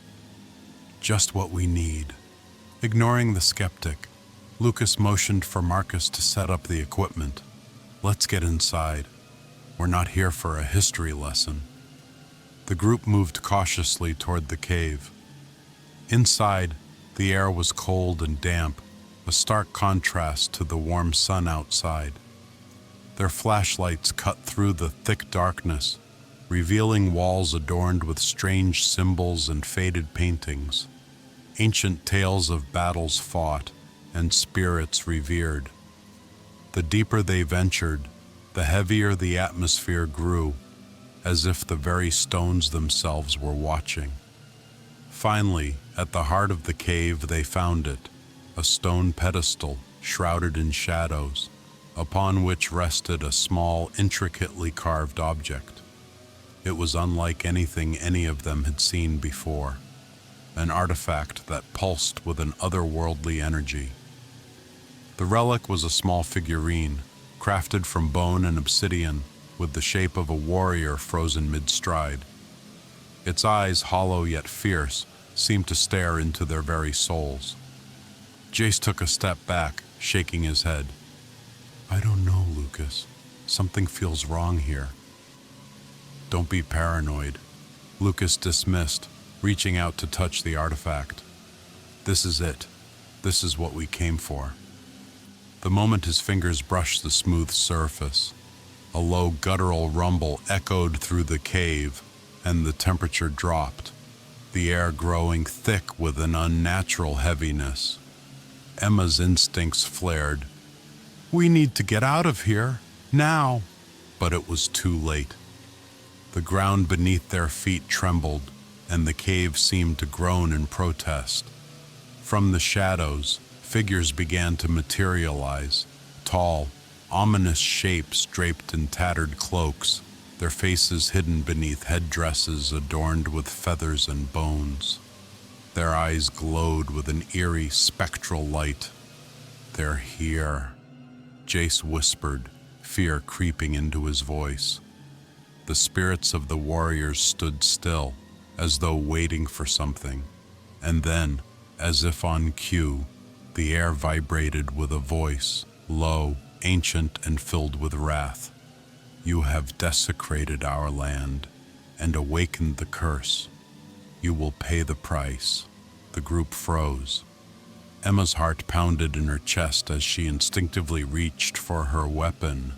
"Just what we need." Ignoring the skeptic, Lucas motioned for Marcus to set up the equipment. "Let's get inside. We're not here for a history lesson." The group moved cautiously toward the cave. Inside, the air was cold and damp, a stark contrast to the warm sun outside. Their flashlights cut through the thick darkness, revealing walls adorned with strange symbols and faded paintings, ancient tales of battles fought and spirits revered. The deeper they ventured, the heavier the atmosphere grew, as if the very stones themselves were watching. Finally, at the heart of the cave they found it, a stone pedestal shrouded in shadows, upon which rested a small, intricately carved object. It was unlike anything any of them had seen before, an artifact that pulsed with an otherworldly energy. The relic was a small figurine, crafted from bone and obsidian, with the shape of a warrior frozen mid-stride. Its eyes, hollow yet fierce, seemed to stare into their very souls. Jace took a step back, shaking his head. "I don't know, Lucas. Something feels wrong here." "Don't be paranoid," Lucas dismissed, reaching out to touch the artifact. "This is it. This is what we came for." The moment his fingers brushed the smooth surface, a low guttural rumble echoed through the cave, and the temperature dropped, the air growing thick with an unnatural heaviness. Emma's instincts flared. "We need to get out of here, now!" But it was too late. The ground beneath their feet trembled, and the cave seemed to groan in protest. From the shadows, figures began to materialize, tall, ominous shapes draped in tattered cloaks, their faces hidden beneath headdresses adorned with feathers and bones. Their eyes glowed with an eerie, spectral light. "They're here," Jace whispered, fear creeping into his voice. The spirits of the warriors stood still, as though waiting for something, and then, as if on cue, the air vibrated with a voice, low, ancient, and filled with wrath. "You have desecrated our land and awakened the curse. You will pay the price." The group froze. Emma's heart pounded in her chest as she instinctively reached for her weapon.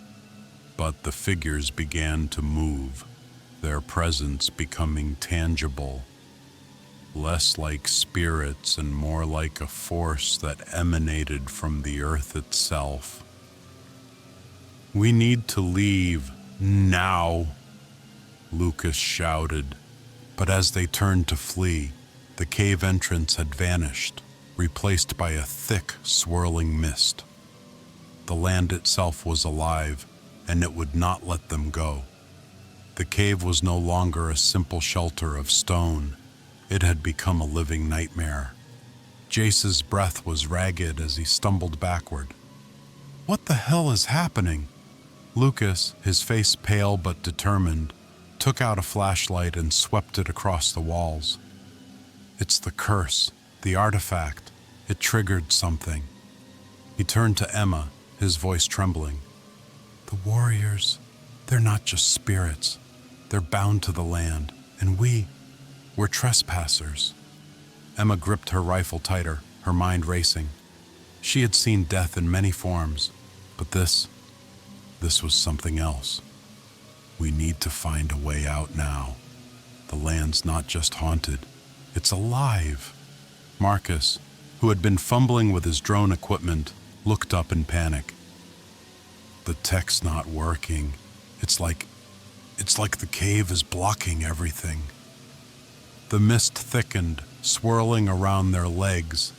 But the figures began to move, their presence becoming tangible, less like spirits and more like a force that emanated from the earth itself. "We need to leave, now," Lucas shouted. But as they turned to flee, the cave entrance had vanished, replaced by a thick, swirling mist. The land itself was alive, and it would not let them go. The cave was no longer a simple shelter of stone. It had become a living nightmare. Jace's breath was ragged as he stumbled backward. "What the hell is happening?" Lucas, his face pale but determined, took out a flashlight and swept it across the walls. "It's the curse, the artifact. It triggered something." He turned to Emma, his voice trembling. The warriors, they're not just spirits. They're bound to the land, and we're trespassers. Emma gripped her rifle tighter, her mind racing. She had seen death in many forms, but this was something else. We need to find a way out now. The land's not just haunted, it's alive. Marcus, who had been fumbling with his drone equipment, looked up in panic. The tech's not working. It's like the cave is blocking everything. The mist thickened, swirling around their legs,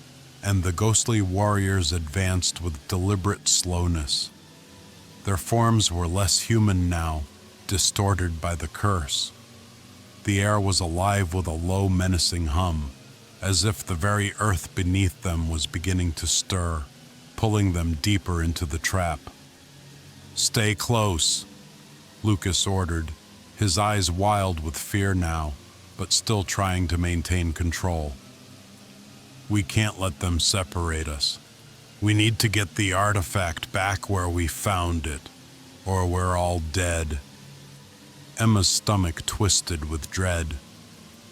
and the ghostly warriors advanced with deliberate slowness. Their forms were less human now, distorted by the curse. The air was alive with a low, menacing hum, as if the very earth beneath them was beginning to stir, pulling them deeper into the trap. Stay close, Lucas ordered, his eyes wild with fear now, but still trying to maintain control. We can't let them separate us. We need to get the artifact back where we found it, or we're all dead. Emma's stomach twisted with dread.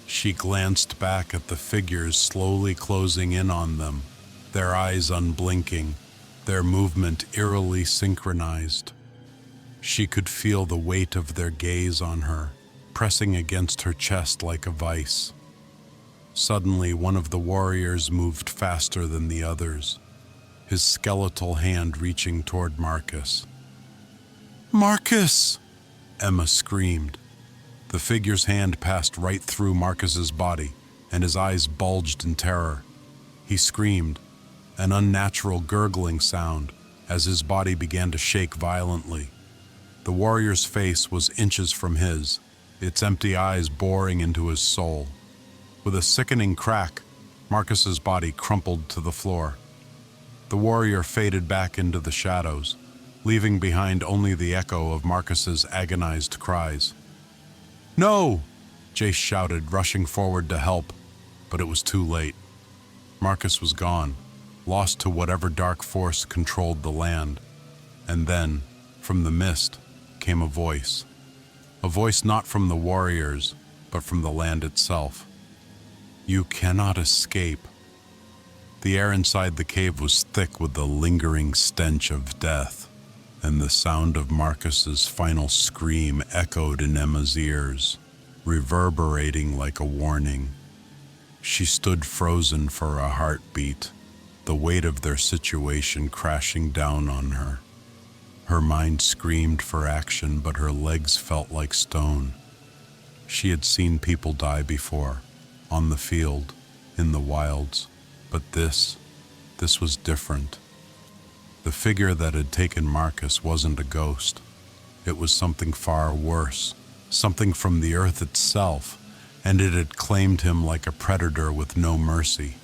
She glanced back at the figures slowly closing in on them, their eyes unblinking, their movement eerily synchronized. She could feel the weight of their gaze on her, pressing against her chest like a vice. Suddenly, one of the warriors moved faster than the others, his skeletal hand reaching toward Marcus. Marcus! Emma screamed. The figure's hand passed right through Marcus's body, and his eyes bulged in terror. He screamed, an unnatural gurgling sound, as his body began to shake violently. The warrior's face was inches from his, its empty eyes boring into his soul. With a sickening crack, Marcus's body crumpled to the floor. The warrior faded back into the shadows, leaving behind only the echo of Marcus's agonized cries. No! Jace shouted, rushing forward to help, but it was too late. Marcus was gone, lost to whatever dark force controlled the land. And then, from the mist, came a voice. A voice not from the warriors, but from the land itself. You cannot escape. The air inside the cave was thick with the lingering stench of death, and the sound of Marcus's final scream echoed in Emma's ears, reverberating like a warning. She stood frozen for a heartbeat, the weight of their situation crashing down on her. Her mind screamed for action, but her legs felt like stone. She had seen people die before, on the field, in the wilds, but this was different. The figure that had taken Marcus wasn't a ghost. It was something far worse, something from the earth itself, and it had claimed him like a predator with no mercy.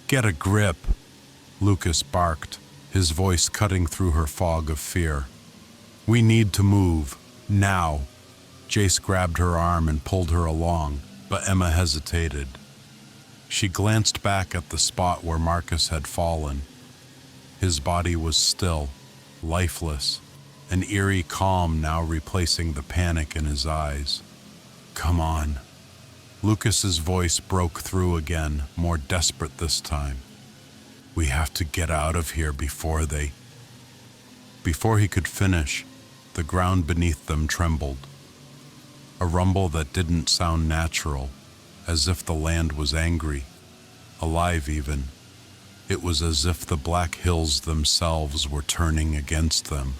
Get a grip, Lucas barked, his voice cutting through her fog of fear. We need to move, now. Jace grabbed her arm and pulled her along, but Emma hesitated. She glanced back at the spot where Marcus had fallen. His body was still, lifeless, an eerie calm now replacing the panic in his eyes. Come on. Lucas's voice broke through again, more desperate this time. We have to get out of here before he could finish, the ground beneath them trembled. A rumble that didn't sound natural, as if the land was angry, alive even. It was as if the black hills themselves were turning against them,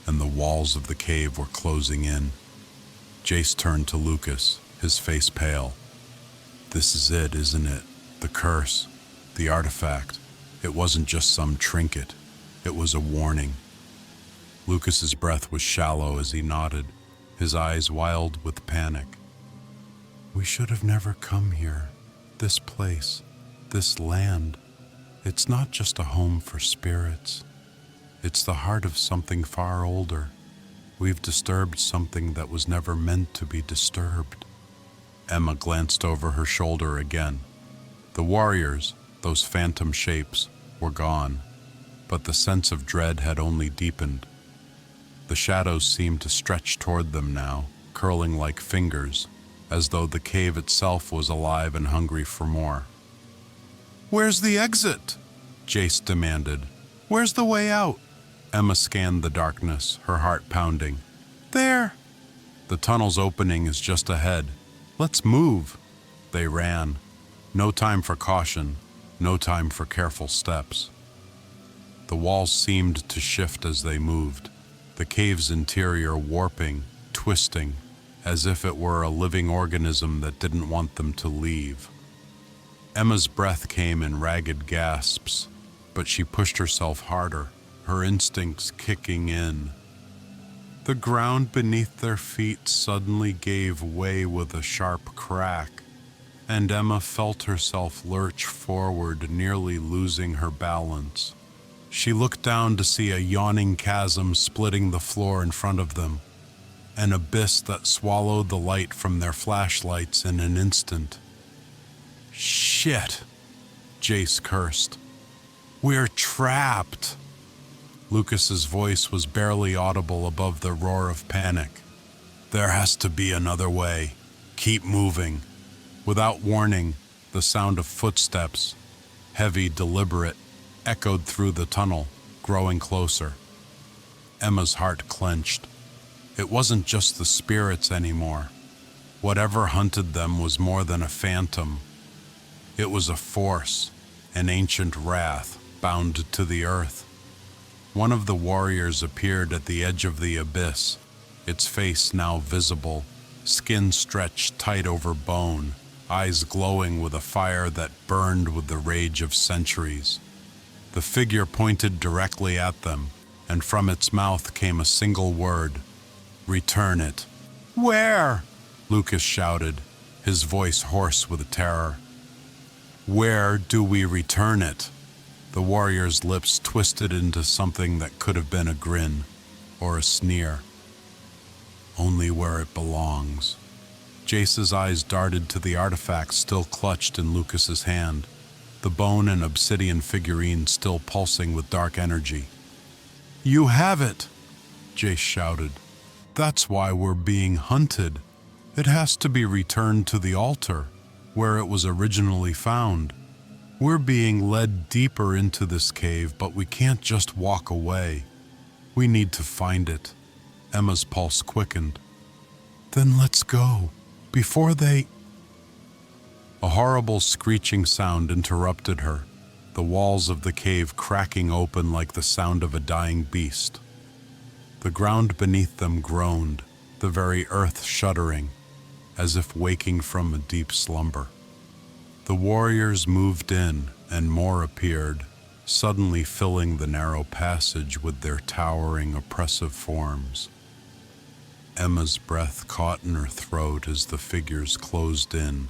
and the walls of the cave were closing in. Jace turned to Lucas, his face pale. This is it, isn't it? The curse, the artifact. It wasn't just some trinket. It was a warning. Lucas's breath was shallow as he nodded, his eyes wild with panic. We should have never come here. This place, this land. It's not just a home for spirits. It's the heart of something far older. We've disturbed something that was never meant to be disturbed. Emma glanced over her shoulder again. The warriors, those phantom shapes, were gone. but the sense of dread had only deepened. The shadows seemed to stretch toward them now, curling like fingers, as though the cave itself was alive and hungry for more. "Where's the exit?" Jace demanded. "Where's the way out?" Emma scanned the darkness, her heart pounding. "There!" "The tunnel's opening is just ahead. Let's move." They ran. No time for caution, no time for careful steps. The walls seemed to shift as they moved, the cave's interior warping, twisting, as if it were a living organism that didn't want them to leave. Emma's breath came in ragged gasps, but she pushed herself harder, her instincts kicking in. The ground beneath their feet suddenly gave way with a sharp crack, and Emma felt herself lurch forward, nearly losing her balance. She looked down to see a yawning chasm splitting the floor in front of them, an abyss that swallowed the light from their flashlights in an instant. "Shit!" Jace cursed. "We're trapped!" Lucas's voice was barely audible above the roar of panic. "There has to be another way. Keep moving." Without warning, the sound of footsteps, heavy, deliberate, echoed through the tunnel, growing closer. Emma's heart clenched. It wasn't just the spirits anymore. Whatever hunted them was more than a phantom. It was a force, an ancient wrath, bound to the earth. One of the warriors appeared at the edge of the abyss, its face now visible, skin stretched tight over bone, eyes glowing with a fire that burned with the rage of centuries. The figure pointed directly at them, and from its mouth came a single word: "Return it." "Where?" Lucas shouted, his voice hoarse with terror. "Where do we return it?" The warrior's lips twisted into something that could have been a grin or a sneer. "Only where it belongs." Jace's eyes darted to the artifact still clutched in Lucas's hand, the bone and obsidian figurine still pulsing with dark energy. "You have it!" Jace shouted. "That's why we're being hunted. It has to be returned to the altar, where it was originally found. We're being led deeper into this cave, but we can't just walk away. We need to find it." Emma's pulse quickened. "Then let's go, before they—" A horrible screeching sound interrupted her, the walls of the cave cracking open like the sound of a dying beast. The ground beneath them groaned, the very earth shuddering, as if waking from a deep slumber. The warriors moved in, and more appeared, suddenly filling the narrow passage with their towering, oppressive forms. Emma's breath caught in her throat as the figures closed in,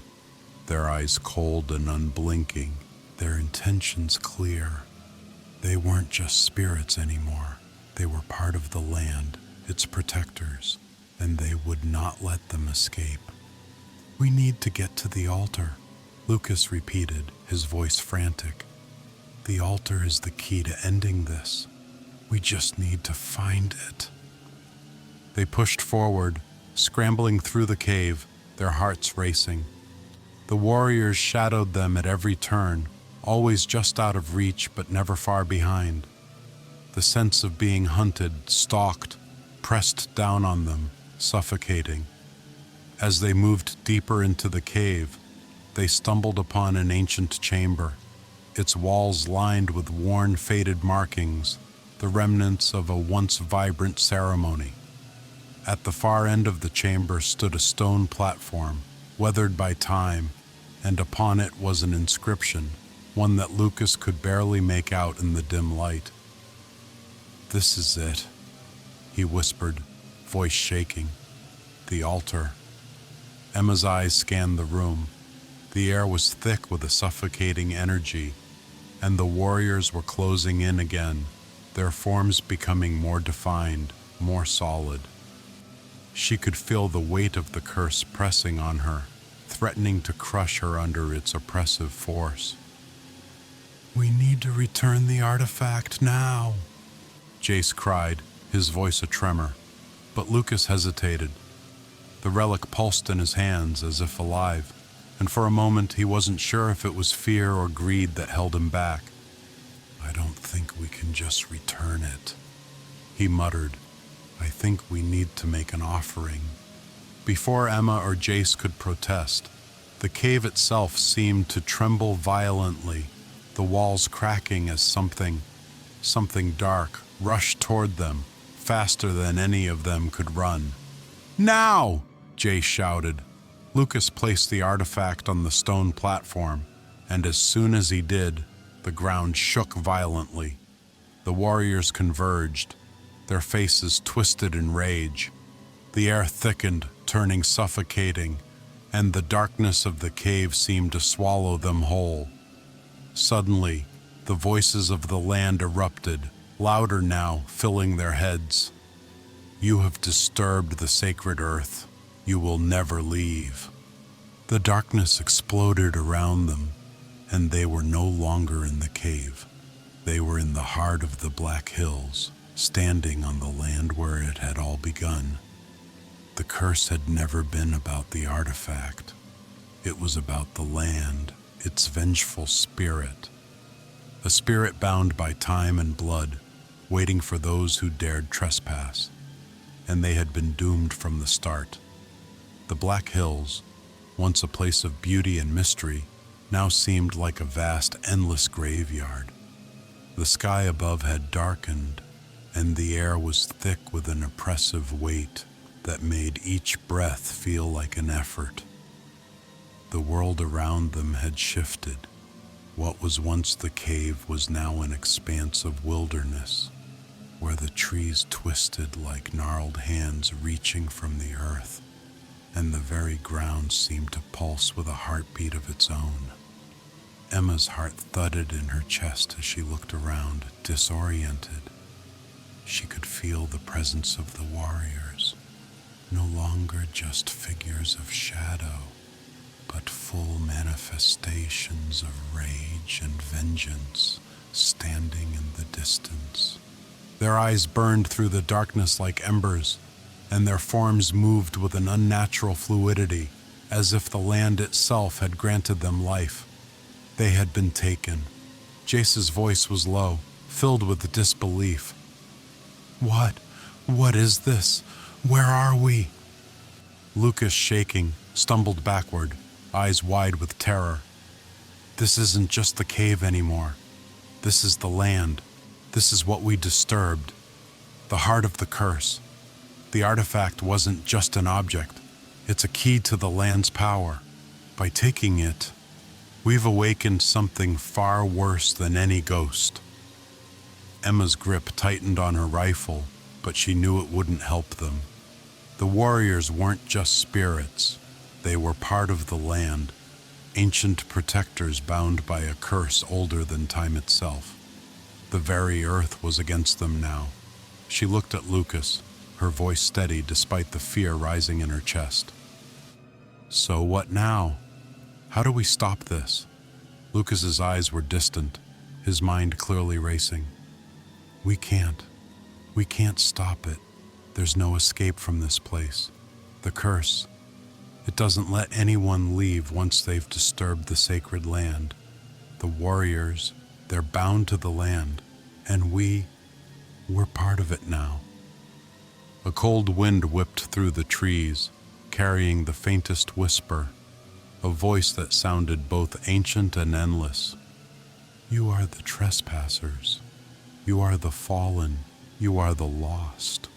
their eyes cold and unblinking, their intentions clear. They weren't just spirits anymore. They were part of the land, its protectors, and they would not let them escape. "We need to get to the altar," Lucas repeated, his voice frantic. "The altar is the key to ending this. We just need to find it." They pushed forward, scrambling through the cave, their hearts racing. The warriors shadowed them at every turn, always just out of reach but never far behind. The sense of being hunted, stalked, pressed down on them, suffocating. As they moved deeper into the cave, they stumbled upon an ancient chamber, its walls lined with worn, faded markings, the remnants of a once vibrant ceremony. At the far end of the chamber stood a stone platform, weathered by time, and upon it was an inscription, one that Lucas could barely make out in the dim light. "This is it," he whispered, voice shaking. "The altar." Emma's eyes scanned the room. The air was thick with a suffocating energy, and the warriors were closing in again, their forms becoming more defined, more solid. She could feel the weight of the curse pressing on her, threatening to crush her under its oppressive force. We need to return the artifact now, Jace cried, his voice a tremor. But Lucas hesitated. The relic pulsed in his hands as if alive, and for a moment he wasn't sure if it was fear or greed that held him back. I don't think we can just return it, he muttered. I think we need to make an offering. Before Emma or Jace could protest, the cave itself seemed to tremble violently, the walls cracking as something dark rushed toward them, faster than any of them could run. Now! Jace shouted. Lucas placed the artifact on the stone platform, and as soon as he did, the ground shook violently. The warriors converged, their faces twisted in rage. The air thickened, turning suffocating, and the darkness of the cave seemed to swallow them whole. Suddenly, the voices of the land erupted, louder now, filling their heads. You have disturbed the sacred earth. You will never leave. The darkness exploded around them, and they were no longer in the cave. They were in the heart of the Black Hills, standing on the land where it had all begun. The curse had never been about the artifact. It was about the land, its vengeful spirit. A spirit bound by time and blood, waiting for those who dared trespass. And they had been doomed from the start. The Black Hills, once a place of beauty and mystery, now seemed like a vast, endless graveyard. The sky above had darkened, and the air was thick with an oppressive weight that made each breath feel like an effort. The world around them had shifted. What was once the cave was now an expanse of wilderness, where the trees twisted like gnarled hands reaching from the earth, and the very ground seemed to pulse with a heartbeat of its own. Emma's heart thudded in her chest as she looked around, disoriented. She could feel the presence of the warriors, no longer just figures of shadow, but full manifestations of rage and vengeance standing in the distance. Their eyes burned through the darkness like embers, and their forms moved with an unnatural fluidity, as if the land itself had granted them life. They had been taken. Jace's voice was low, filled with disbelief. What is this? Where are we? Lucas, shaking, stumbled backward, eyes wide with terror. This isn't just the cave anymore. This is the land. This is what we disturbed. The heart of the curse. The artifact wasn't just an object. It's a key to the land's power. By taking it, we've awakened something far worse than any ghost. Emma's grip tightened on her rifle, but she knew it wouldn't help them. The warriors weren't just spirits. They were part of the land, ancient protectors bound by a curse older than time itself. The very earth was against them now. She looked at Lucas, her voice steady despite the fear rising in her chest. So what now? How do we stop this? Lucas's eyes were distant, his mind clearly racing. We can't stop it. There's no escape from this place. The curse, it doesn't let anyone leave once they've disturbed the sacred land. The warriors, they're bound to the land, and we're part of it now. A cold wind whipped through the trees, carrying the faintest whisper, a voice that sounded both ancient and endless. You are the trespassers. You are the fallen. You are the lost.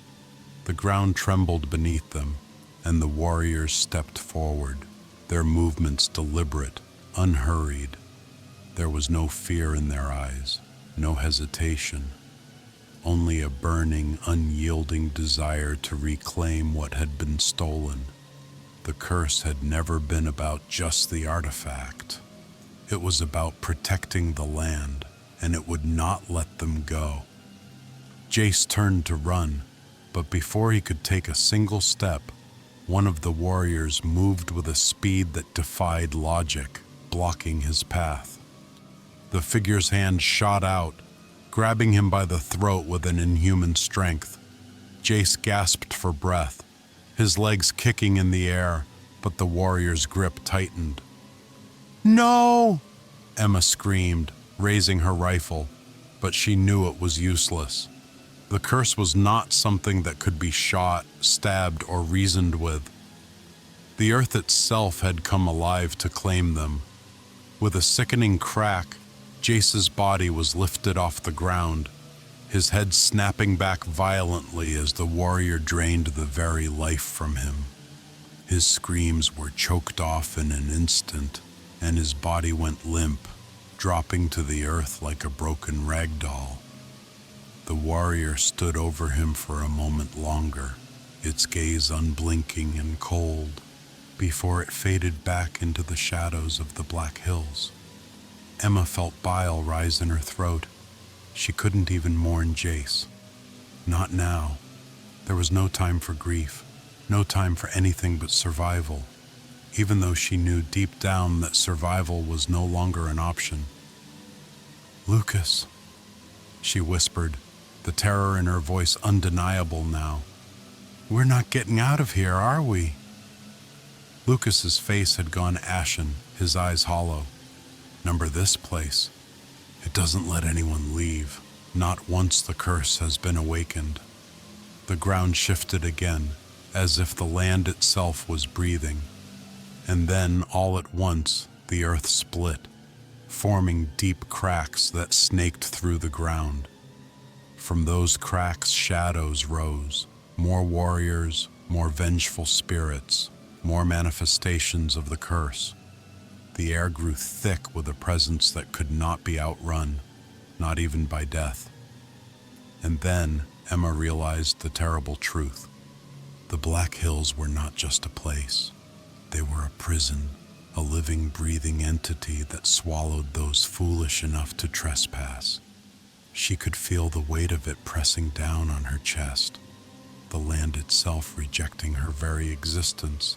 The ground trembled beneath them, and the warriors stepped forward, their movements deliberate, unhurried. There was no fear in their eyes, no hesitation, only a burning, unyielding desire to reclaim what had been stolen. The curse had never been about just the artifact. It was about protecting the land, and it would not let them go. Jace turned to run, but before he could take a single step, one of the warriors moved with a speed that defied logic, blocking his path. The figure's hand shot out, grabbing him by the throat with an inhuman strength. Jace gasped for breath, his legs kicking in the air, but the warrior's grip tightened. "No!" Emma screamed, raising her rifle, but she knew it was useless. The curse was not something that could be shot, stabbed, or reasoned with. The earth itself had come alive to claim them. With a sickening crack, Jace's body was lifted off the ground, his head snapping back violently as the warrior drained the very life from him. His screams were choked off in an instant, and his body went limp, dropping to the earth like a broken rag doll. The warrior stood over him for a moment longer, its gaze unblinking and cold, before it faded back into the shadows of the Black Hills. Emma felt bile rise in her throat. She couldn't even mourn Jace. Not now. There was no time for grief, no time for anything but survival, even though she knew deep down that survival was no longer an option. "Lucas," she whispered, the terror in her voice undeniable now. "We're not getting out of here, are we?" Lucas's face had gone ashen, his eyes hollow. "Remember this place. It doesn't let anyone leave, not once the curse has been awakened." The ground shifted again, as if the land itself was breathing. And then, all at once, the earth split, forming deep cracks that snaked through the ground. From those cracks, shadows rose, more warriors, more vengeful spirits, more manifestations of the curse. The air grew thick with a presence that could not be outrun, not even by death. And then Emma realized the terrible truth. The Black Hills were not just a place. They were a prison, a living, breathing entity that swallowed those foolish enough to trespass. She could feel the weight of it pressing down on her chest, the land itself rejecting her very existence.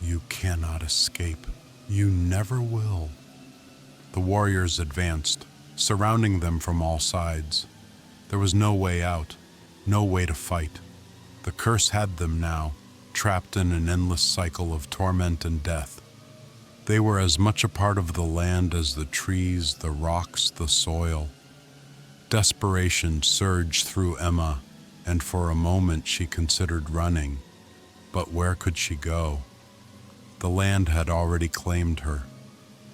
"You cannot escape. You never will." The warriors advanced, surrounding them from all sides. There was no way out, no way to fight. The curse had them now, trapped in an endless cycle of torment and death. They were as much a part of the land as the trees, the rocks, the soil. Desperation surged through Emma, and for a moment she considered running. But where could she go? The land had already claimed her.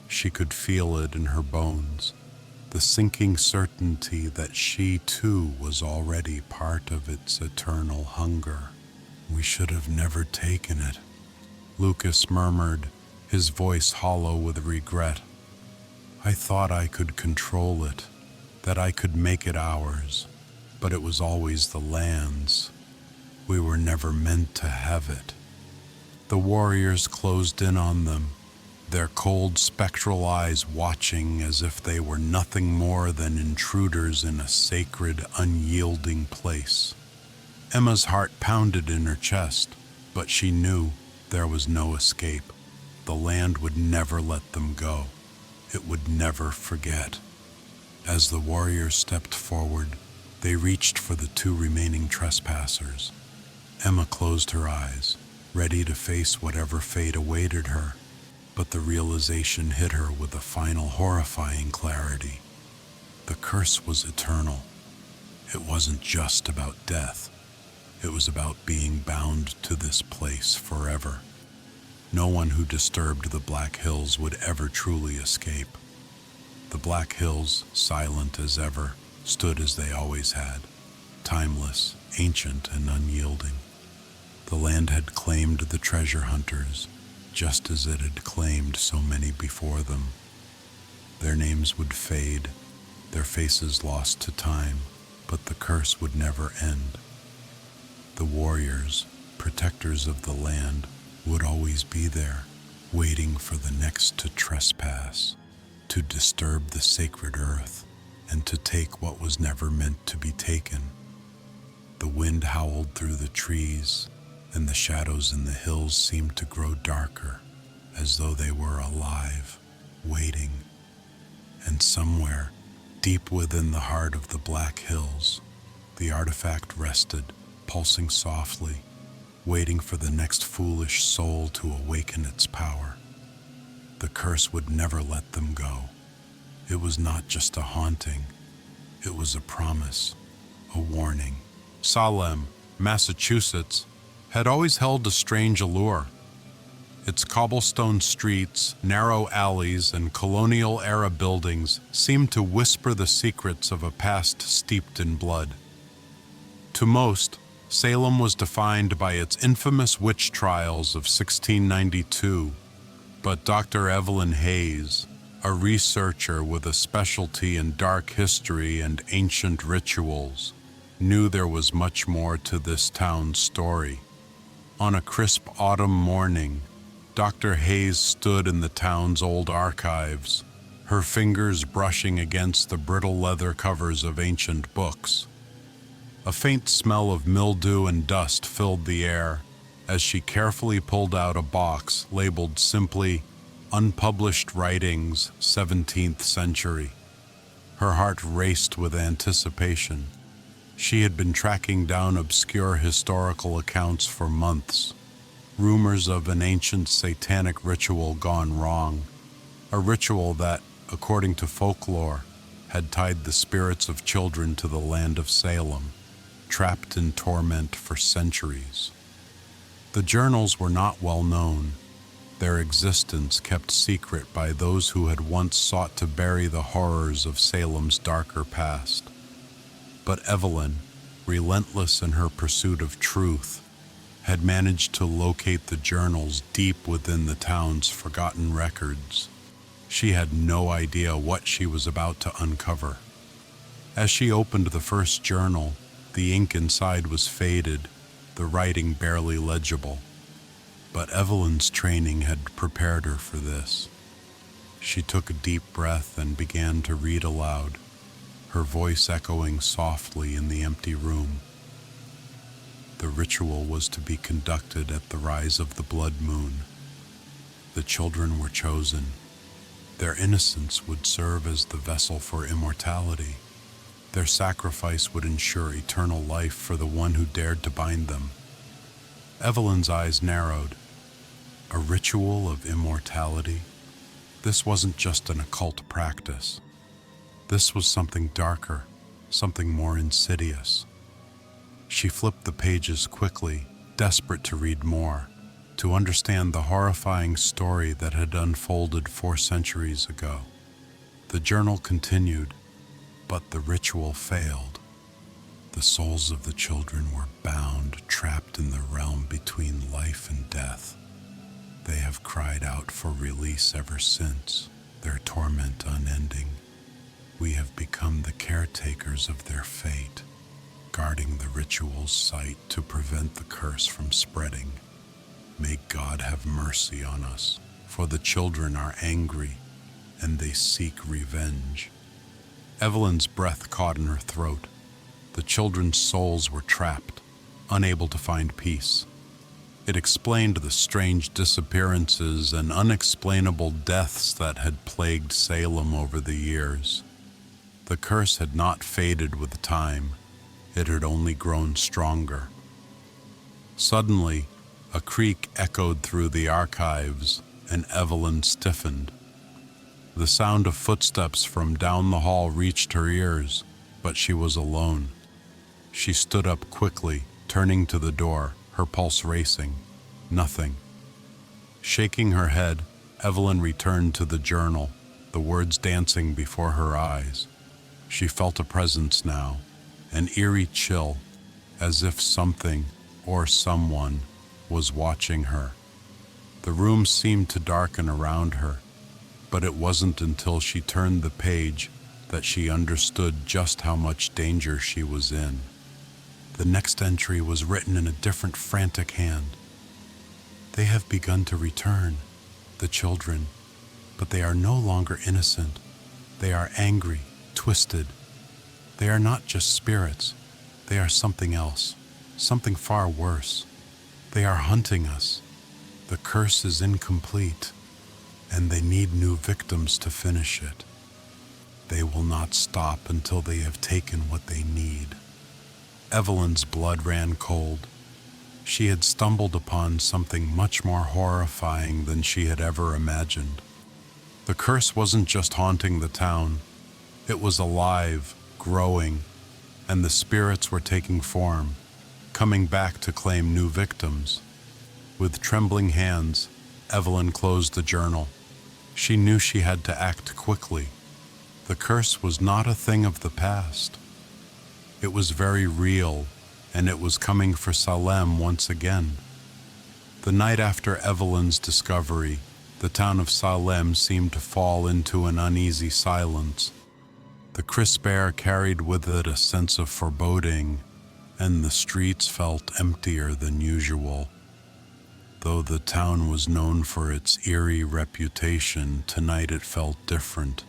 She could feel it in her bones, the sinking certainty that she too was already part of its eternal hunger. "We should have never taken it," Lucas murmured, his voice hollow with regret. "I thought I could control it, that I could make it ours, but it was always the land's. We were never meant to have it." The warriors closed in on them, their cold, spectral eyes watching as if they were nothing more than intruders in a sacred, unyielding place. Emma's heart pounded in her chest, but she knew there was no escape. The land would never let them go. It would never forget. As the warriors stepped forward, they reached for the two remaining trespassers. Emma closed her eyes, ready to face whatever fate awaited her, but the realization hit her with a final horrifying clarity. The curse was eternal. It wasn't just about death. It was about being bound to this place forever. No one who disturbed the Black Hills would ever truly escape. The Black Hills, silent as ever, stood as they always had, timeless, ancient, and unyielding. The land had claimed the treasure hunters, just as it had claimed so many before them. Their names would fade, their faces lost to time, but the curse would never end. The warriors, protectors of the land, would always be there, waiting for the next to trespass, to disturb the sacred earth, and to take what was never meant to be taken. The wind howled through the trees, and the shadows in the hills seemed to grow darker, as though they were alive, waiting. And somewhere, deep within the heart of the Black Hills, the artifact rested, pulsing softly, waiting for the next foolish soul to awaken its power. The curse would never let them go. It was not just a haunting, it was a promise, a warning. Salem, Massachusetts, had always held a strange allure. Its cobblestone streets, narrow alleys, and colonial-era buildings seemed to whisper the secrets of a past steeped in blood. To most, Salem was defined by its infamous witch trials of 1692, but Dr. Evelyn Hayes, a researcher with a specialty in dark history and ancient rituals, knew there was much more to this town's story. On a crisp autumn morning, Dr. Hayes stood in the town's old archives, her fingers brushing against the brittle leather covers of ancient books. A faint smell of mildew and dust filled the air as she carefully pulled out a box labeled simply, "Unpublished Writings, 17th Century." Her heart raced with anticipation. She had been tracking down obscure historical accounts for months. Rumors of an ancient satanic ritual gone wrong, a ritual that, according to folklore, had tied the spirits of children to the land of Salem, trapped in torment for centuries. The journals were not well known, their existence kept secret by those who had once sought to bury the horrors of Salem's darker past. But Evelyn, relentless in her pursuit of truth, had managed to locate the journals deep within the town's forgotten records. She had no idea what she was about to uncover. As she opened the first journal, the ink inside was faded, the writing barely legible. But Evelyn's training had prepared her for this. She took a deep breath and began to read aloud, her voice echoing softly in the empty room. The ritual was to be conducted at the rise of the blood moon. The children were chosen. Their innocence would serve as the vessel for immortality. Their sacrifice would ensure eternal life for the one who dared to bind them. Evelyn's eyes narrowed. A ritual of immortality? This wasn't just an occult practice. This was something darker, something more insidious. She flipped the pages quickly, desperate to read more, to understand the horrifying story that had unfolded 4 centuries ago. The journal continued, but the ritual failed. The souls of the children were bound, trapped in the realm between life and death. They have cried out for release ever since, their torment unending. We have become the caretakers of their fate, guarding the ritual's site to prevent the curse from spreading. May God have mercy on us, for the children are angry, and they seek revenge. Evelyn's breath caught in her throat. The children's souls were trapped, unable to find peace. It explained the strange disappearances and unexplainable deaths that had plagued Salem over the years. The curse had not faded with time. It had only grown stronger. Suddenly, a creak echoed through the archives, and Evelyn stiffened. The sound of footsteps from down the hall reached her ears, but she was alone. She stood up quickly, turning to the door, her pulse racing. Nothing. Shaking her head, Evelyn returned to the journal, the words dancing before her eyes. She felt a presence now, an eerie chill, as if something or someone was watching her. The room seemed to darken around her, but it wasn't until she turned the page that she understood just how much danger she was in. The next entry was written in a different, frantic hand. They have begun to return, the children, but they are no longer innocent. They are angry, twisted. They are not just spirits. They are something else, something far worse. They are hunting us. The curse is incomplete, and they need new victims to finish it. They will not stop until they have taken what they need. Evelyn's blood ran cold. She had stumbled upon something much more horrifying than she had ever imagined. The curse wasn't just haunting the town. It was alive, growing, and the spirits were taking form, coming back to claim new victims. With trembling hands, Evelyn closed the journal. She knew she had to act quickly. The curse was not a thing of the past. It was very real, and it was coming for Salem once again. The night after Evelyn's discovery, the town of Salem seemed to fall into an uneasy silence. The crisp air carried with it a sense of foreboding, and the streets felt emptier than usual. Though the town was known for its eerie reputation, tonight it felt different.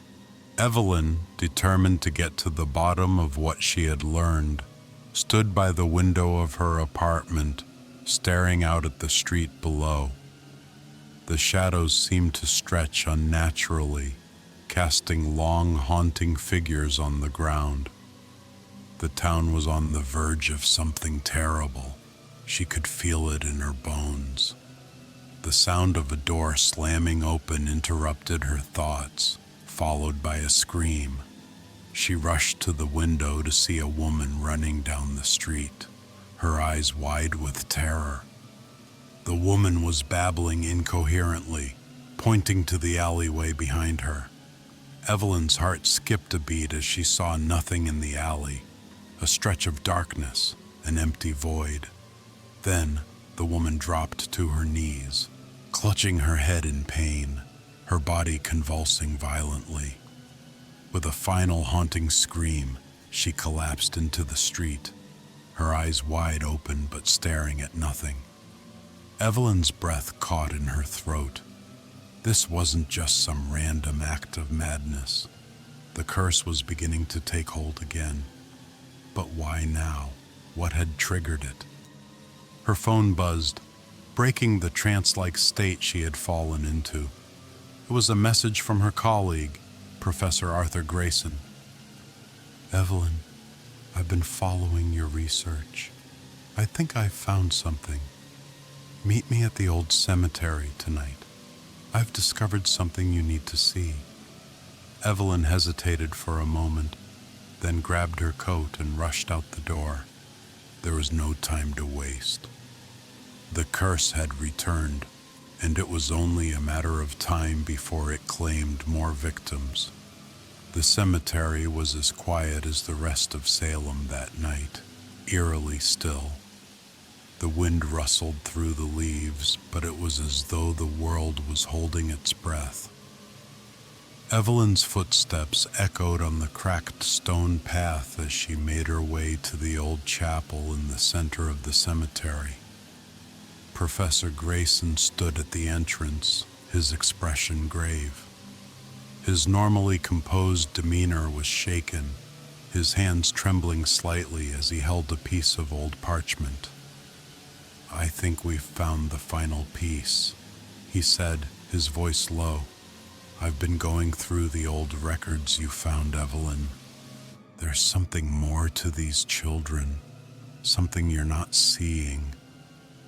Evelyn, determined to get to the bottom of what she had learned, stood by the window of her apartment, staring out at the street below. The shadows seemed to stretch unnaturally, casting long, haunting figures on the ground. The town was on the verge of something terrible. She could feel it in her bones. The sound of a door slamming open interrupted her thoughts, followed by a scream. She rushed to the window to see a woman running down the street, her eyes wide with terror. The woman was babbling incoherently, pointing to the alleyway behind her. Evelyn's heart skipped a beat as she saw nothing in the alley, a stretch of darkness, an empty void. Then the woman dropped to her knees, clutching her head in pain, her body convulsing violently. With a final haunting scream, she collapsed into the street, her eyes wide open but staring at nothing. Evelyn's breath caught in her throat. This wasn't just some random act of madness. The curse was beginning to take hold again. But why now? What had triggered it? Her phone buzzed, breaking the trance-like state she had fallen into. It was a message from her colleague, Professor Arthur Grayson. Evelyn, I've been following your research. I think I've found something. Meet me at the old cemetery tonight. I've discovered something you need to see. Evelyn hesitated for a moment, then grabbed her coat and rushed out the door. There was no time to waste. The curse had returned, and it was only a matter of time before it claimed more victims. The cemetery was as quiet as the rest of Salem that night, eerily still. The wind rustled through the leaves, but it was as though the world was holding its breath. Evelyn's footsteps echoed on the cracked stone path as she made her way to the old chapel in the center of the cemetery. Professor Grayson stood at the entrance, his expression grave. His normally composed demeanor was shaken, his hands trembling slightly as he held a piece of old parchment. "I think we've found the final piece," he said, his voice low. "I've been going through the old records you found, Evelyn. There's something more to these children, something you're not seeing."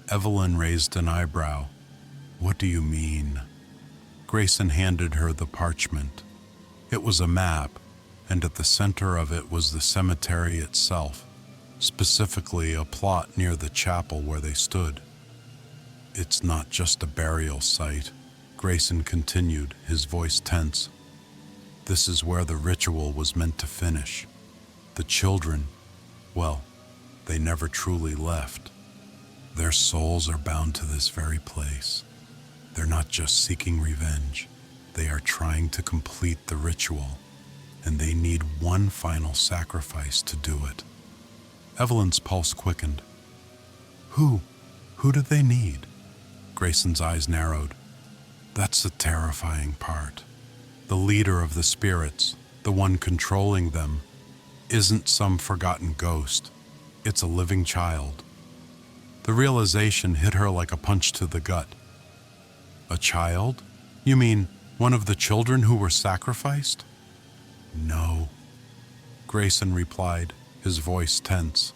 Evelyn raised an eyebrow. "What do you mean?" Grayson handed her the parchment. It was a map, and at the center of it was the cemetery itself, specifically a plot near the chapel where they stood. "It's not just a burial site," Grayson continued, his voice tense. "This is where the ritual was meant to finish. The children, well, they never truly left. Their souls are bound to this very place. They're not just seeking revenge. They are trying to complete the ritual, and they need one final sacrifice to do it." Evelyn's pulse quickened. Who do they need?" Grayson's eyes narrowed. "That's the terrifying part. The leader of the spirits, the one controlling them, isn't some forgotten ghost. It's a living child." The realization hit her like a punch to the gut. "A child? You mean one of the children who were sacrificed?" No, Grayson replied, his voice tense.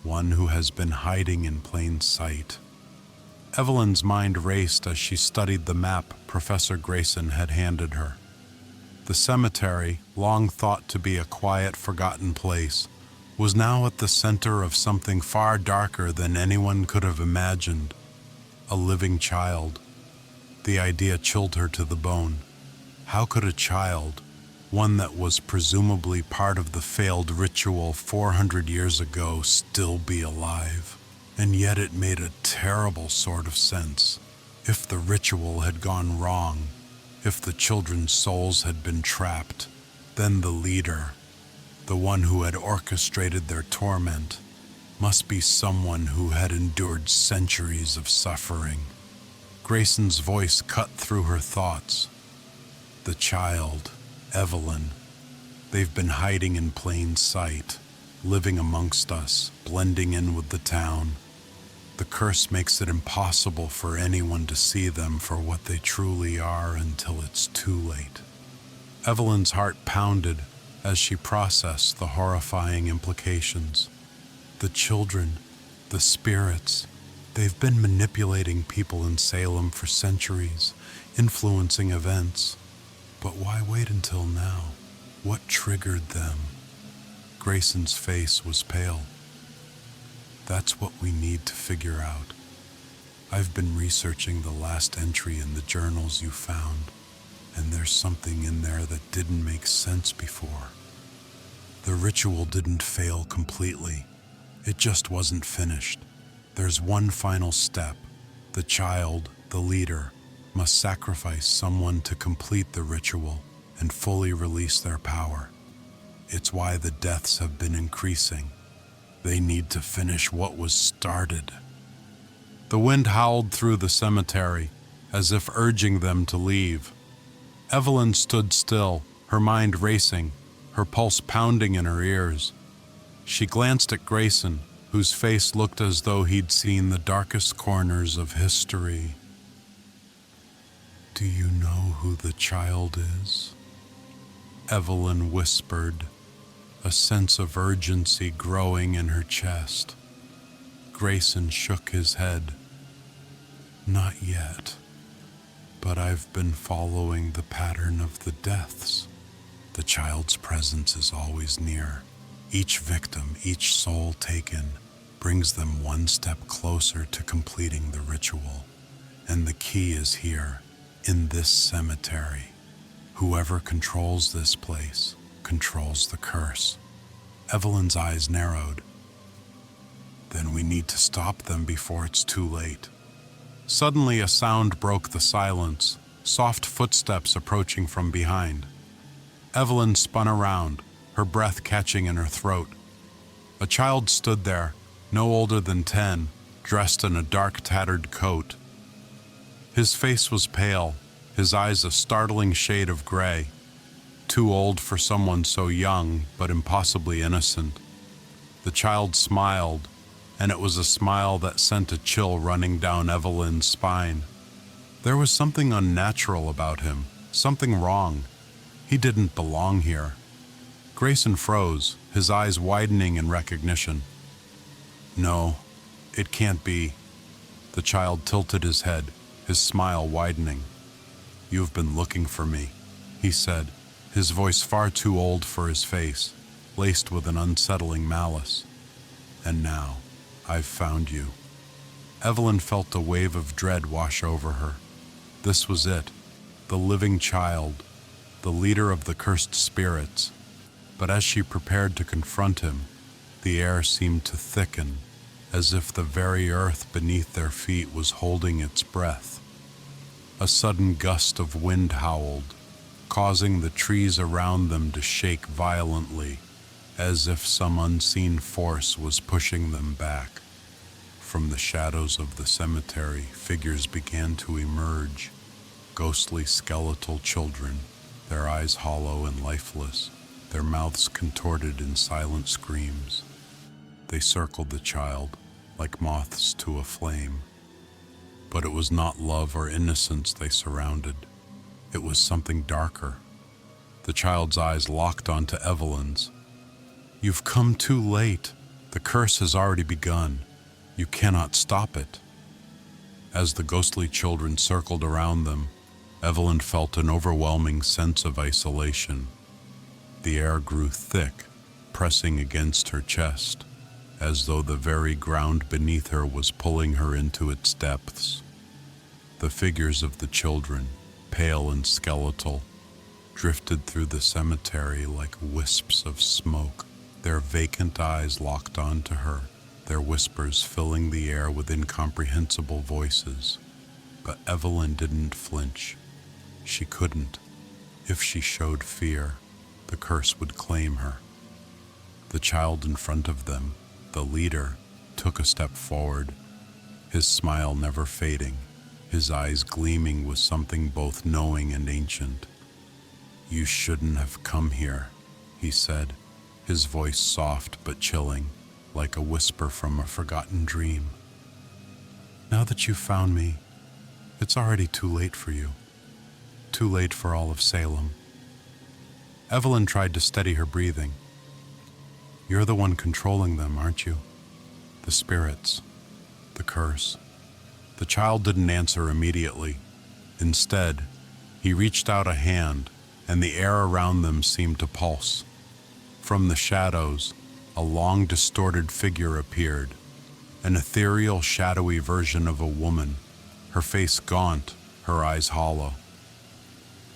One who has been hiding in plain sight. Evelyn's mind raced as she studied the map Professor Grayson had handed her. The cemetery, long thought to be a quiet, forgotten place, was now at the center of something far darker than anyone could have imagined. A living child. The idea chilled her to the bone. How could a child, one that was presumably part of the failed ritual 400 years ago, still be alive? And yet it made a terrible sort of sense. If the ritual had gone wrong, if the children's souls had been trapped, then the leader, the one who had orchestrated their torment, must be someone who had endured centuries of suffering. Grayson's voice cut through her thoughts. The child, Evelyn. They've been hiding in plain sight, living amongst us, blending in with the town. The curse makes it impossible for anyone to see them for what they truly are until it's too late. Evelyn's heart pounded as she processed the horrifying implications. The children, the spirits, they've been manipulating people in Salem for centuries, influencing events. But why wait until now? What triggered them? Grayson's face was pale. That's what we need to figure out. I've been researching the last entry in the journals you found, and there's something in there that didn't make sense before. The ritual didn't fail completely. It just wasn't finished. There's one final step. The child, the leader, must sacrifice someone to complete the ritual and fully release their power. It's why the deaths have been increasing. They need to finish what was started. The wind howled through the cemetery, as if urging them to leave. Evelyn stood still, her mind racing, her pulse pounding in her ears. She glanced at Grayson, whose face looked as though he'd seen the darkest corners of history. Do you know who the child is? Evelyn whispered, a sense of urgency growing in her chest. Grayson shook his head. Not yet, but I've been following the pattern of the deaths. The child's presence is always near. Each victim, each soul taken, brings them one step closer to completing the ritual. And the key is here, in this cemetery. Whoever controls this place controls the curse. Evelyn's eyes narrowed. Then we need to stop them before it's too late. Suddenly a sound broke the silence, soft footsteps approaching from behind. Evelyn spun around, her breath catching in her throat. A child stood there, no older than 10, dressed in a dark, tattered coat. His face was pale, his eyes a startling shade of gray. Too old for someone so young, but impossibly innocent. The child smiled, and it was a smile that sent a chill running down Evelyn's spine. There was something unnatural about him, something wrong. He didn't belong here. Grayson froze, his eyes widening in recognition. No, it can't be. The child tilted his head, his smile widening. You've been looking for me, he said, his voice far too old for his face, laced with an unsettling malice. And now, I've found you. Evelyn felt a wave of dread wash over her. This was it, the living child, the leader of the cursed spirits. But as she prepared to confront him, the air seemed to thicken, as if the very earth beneath their feet was holding its breath. A sudden gust of wind howled, causing the trees around them to shake violently, as if some unseen force was pushing them back. From the shadows of the cemetery, figures began to emerge, ghostly skeletal children, their eyes hollow and lifeless, their mouths contorted in silent screams. They circled the child, like moths to a flame. But it was not love or innocence they surrounded. It was something darker. The child's eyes locked onto Evelyn's. "You've come too late. The curse has already begun. You cannot stop it." As the ghostly children circled around them, Evelyn felt an overwhelming sense of isolation. The air grew thick, pressing against her chest, as though the very ground beneath her was pulling her into its depths. The figures of the children, pale and skeletal, drifted through the cemetery like wisps of smoke, their vacant eyes locked onto her, their whispers filling the air with incomprehensible voices. But Evelyn didn't flinch. She couldn't. If she showed fear, the curse would claim her. The child in front of them, the leader, took a step forward, his smile never fading, his eyes gleaming with something both knowing and ancient. "You shouldn't have come here," he said, his voice soft but chilling, like a whisper from a forgotten dream. "Now that you've found me, it's already too late for you. Too late for all of Salem." Evelyn tried to steady her breathing. "You're the one controlling them, aren't you? The spirits, the curse." The child didn't answer immediately. Instead, he reached out a hand, and the air around them seemed to pulse. From the shadows, a long, distorted figure appeared, an ethereal, shadowy version of a woman, her face gaunt, her eyes hollow.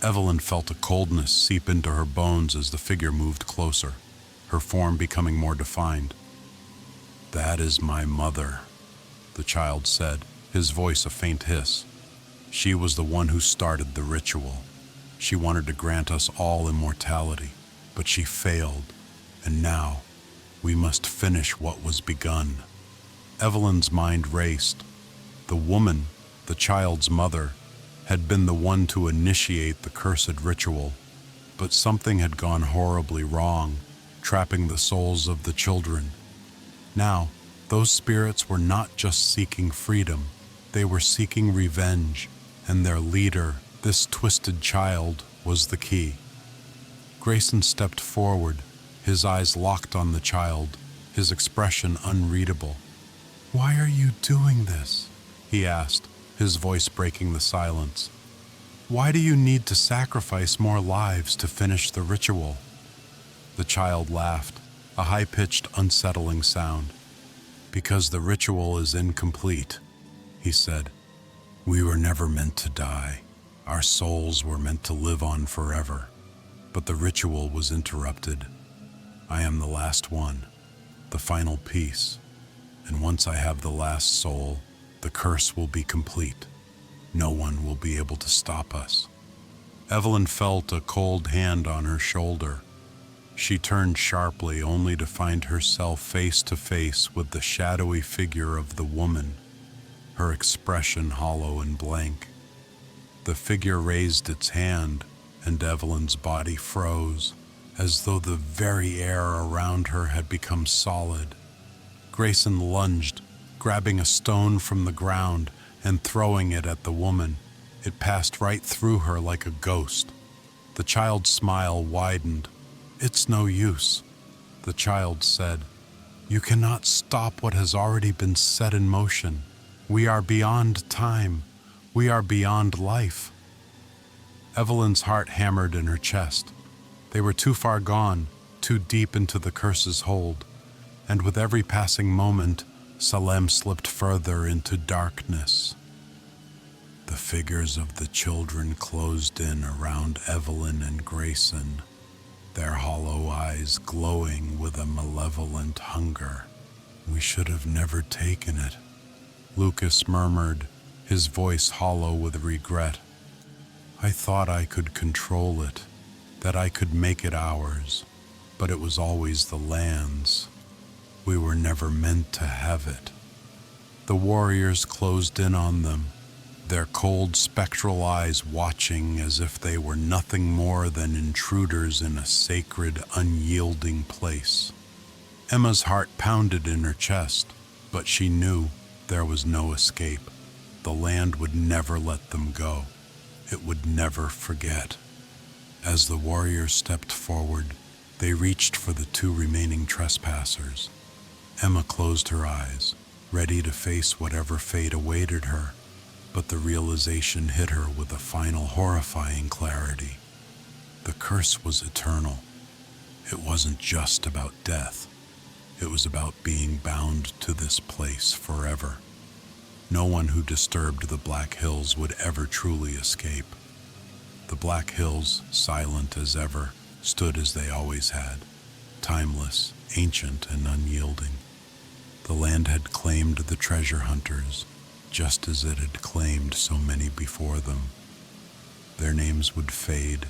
Evelyn felt a coldness seep into her bones as the figure moved closer, her form becoming more defined. "That is my mother," the child said, his voice a faint hiss. "She was the one who started the ritual. She wanted to grant us all immortality, but she failed, and now we must finish what was begun." Evelyn's mind raced. The woman, the child's mother, had been the one to initiate the cursed ritual, but something had gone horribly wrong, trapping the souls of the children. Now, those spirits were not just seeking freedom, they were seeking revenge, and their leader, this twisted child, was the key. Grayson stepped forward, his eyes locked on the child, his expression unreadable. "Why are you doing this?" he asked, his voice breaking the silence. "Why do you need to sacrifice more lives to finish the ritual?" The child laughed, a high-pitched, unsettling sound. "Because the ritual is incomplete," he said. "We were never meant to die. Our souls were meant to live on forever. But the ritual was interrupted. I am the last one, the final piece. And once I have the last soul, the curse will be complete. No one will be able to stop us." Evelyn felt a cold hand on her shoulder. She turned sharply, only to find herself face to face with the shadowy figure of the woman, her expression hollow and blank. The figure raised its hand, and Evelyn's body froze, as though the very air around her had become solid. Grayson lunged, grabbing a stone from the ground and throwing it at the woman. It passed right through her like a ghost. The child's smile widened. "It's no use," the child said. "You cannot stop what has already been set in motion. We are beyond time. We are beyond life." Evelyn's heart hammered in her chest. They were too far gone, too deep into the curse's hold, and with every passing moment, Salem slipped further into darkness. The figures of the children closed in around Evelyn and Grayson, their hollow eyes glowing with a malevolent hunger. "We should have never taken it," Lucas murmured, his voice hollow with regret. "I thought I could control it, that I could make it ours, but it was always the land's. We were never meant to have it." The warriors closed in on them, their cold, spectral eyes watching as if they were nothing more than intruders in a sacred, unyielding place. Emma's heart pounded in her chest, but she knew there was no escape. The land would never let them go. It would never forget. As the warriors stepped forward, they reached for the two remaining trespassers. Emma closed her eyes, ready to face whatever fate awaited her, but the realization hit her with a final horrifying clarity. The curse was eternal. It wasn't just about death. It was about being bound to this place forever. No one who disturbed the Black Hills would ever truly escape. The Black Hills, silent as ever, stood as they always had, timeless, ancient, and unyielding. The land had claimed the treasure hunters, just as it had claimed so many before them. Their names would fade,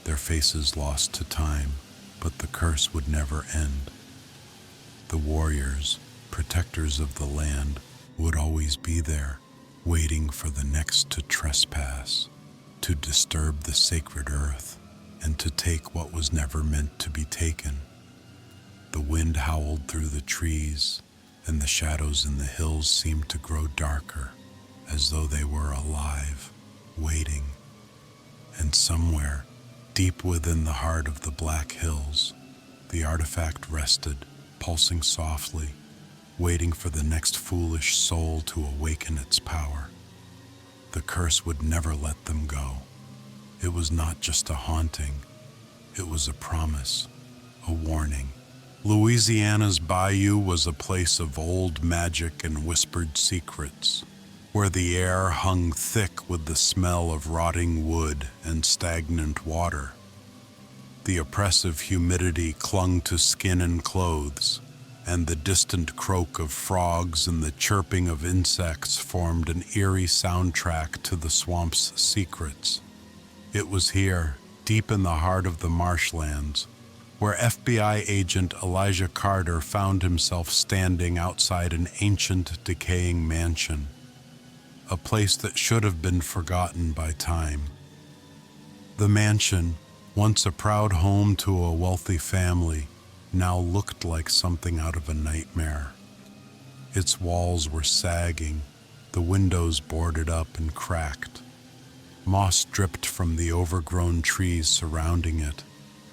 their faces lost to time, but the curse would never end. The warriors, protectors of the land, would always be there, waiting for the next to trespass, to disturb the sacred earth, and to take what was never meant to be taken. The wind howled through the trees, and the shadows in the hills seemed to grow darker, as though they were alive, waiting. And somewhere, deep within the heart of the Black Hills, the artifact rested, pulsing softly, waiting for the next foolish soul to awaken its power. The curse would never let them go. It was not just a haunting, it was a promise, a warning. Louisiana's bayou was a place of old magic and whispered secrets, where the air hung thick with the smell of rotting wood and stagnant water. The oppressive humidity clung to skin and clothes, and the distant croak of frogs and the chirping of insects formed an eerie soundtrack to the swamp's secrets. It was here, deep in the heart of the marshlands, where FBI agent Elijah Carter found himself standing outside an ancient, decaying mansion, a place that should have been forgotten by time. The mansion, once a proud home to a wealthy family, now looked like something out of a nightmare. Its walls were sagging, the windows boarded up and cracked. Moss dripped from the overgrown trees surrounding it,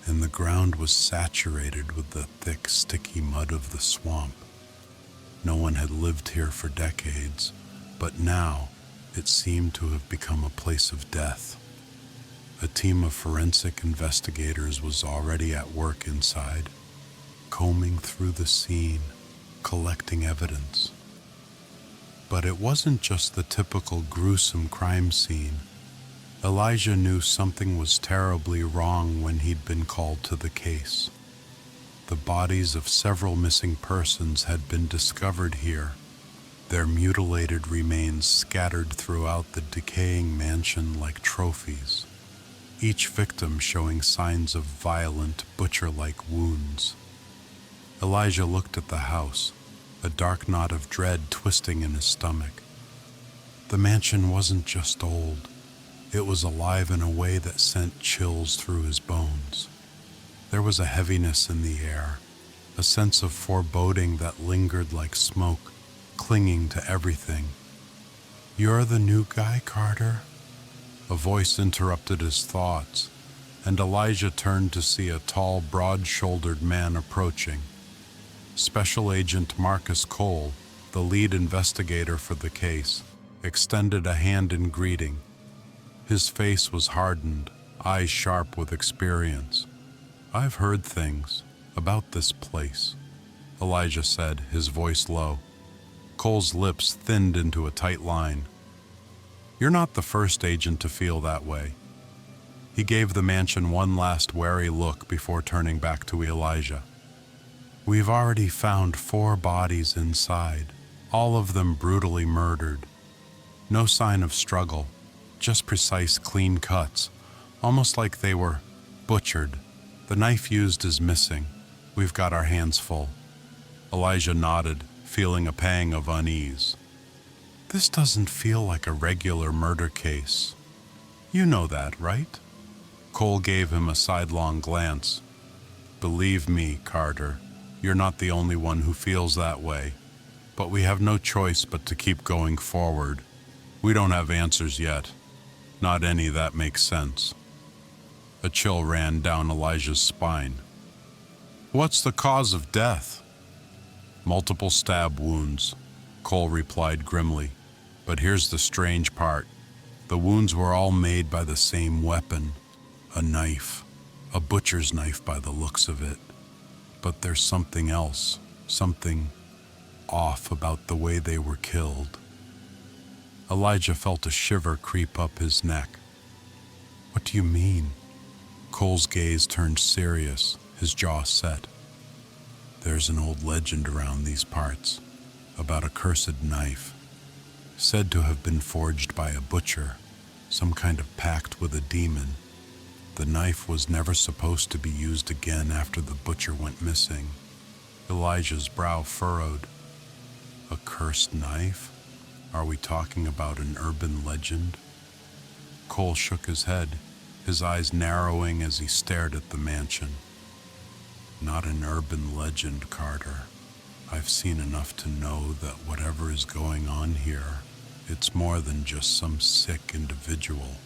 and the ground was saturated with the thick, sticky mud of the swamp. No one had lived here for decades, but now it seemed to have become a place of death. A team of forensic investigators was already at work inside, combing through the scene, collecting evidence. But it wasn't just the typical gruesome crime scene. Elijah knew something was terribly wrong when he'd been called to the case. The bodies of several missing persons had been discovered here, their mutilated remains scattered throughout the decaying mansion like trophies, each victim showing signs of violent, butcher-like wounds. Elijah looked at the house, a dark knot of dread twisting in his stomach. The mansion wasn't just old. It was alive in a way that sent chills through his bones. There was a heaviness in the air, a sense of foreboding that lingered like smoke, clinging to everything. "You're the new guy, Carter?" A voice interrupted his thoughts, and Elijah turned to see a tall, broad-shouldered man approaching. Special Agent Marcus Cole, the lead investigator for the case, extended a hand in greeting. His face was hardened, eyes sharp with experience. "I've heard things about this place," Elijah said, his voice low. Cole's lips thinned into a tight line. "You're not the first agent to feel that way." He gave the mansion one last wary look before turning back to Elijah. "We've already found 4 bodies inside, all of them brutally murdered. No sign of struggle, just precise, clean cuts, almost like they were butchered. The knife used is missing. We've got our hands full." Elijah nodded, feeling a pang of unease. "This doesn't feel like a regular murder case. You know that, right?" Cole gave him a sidelong glance. "Believe me, Carter, you're not the only one who feels that way. But we have no choice but to keep going forward. We don't have answers yet. Not any that make sense." A chill ran down Elijah's spine. "What's the cause of death?" "Multiple stab wounds," Cole replied grimly. "But here's the strange part. The wounds were all made by the same weapon, a knife, a butcher's knife by the looks of it. But there's something else, something off about the way they were killed." Elijah felt a shiver creep up his neck. "What do you mean?" Cole's gaze turned serious, his jaw set. "There's an old legend around these parts about a cursed knife, said to have been forged by a butcher, some kind of pact with a demon. The knife was never supposed to be used again after the butcher went missing." Elijah's brow furrowed. "A cursed knife? Are we talking about an urban legend?" Cole shook his head, his eyes narrowing as he stared at the mansion. "Not an urban legend, Carter. I've seen enough to know that whatever is going on here, it's more than just some sick individual.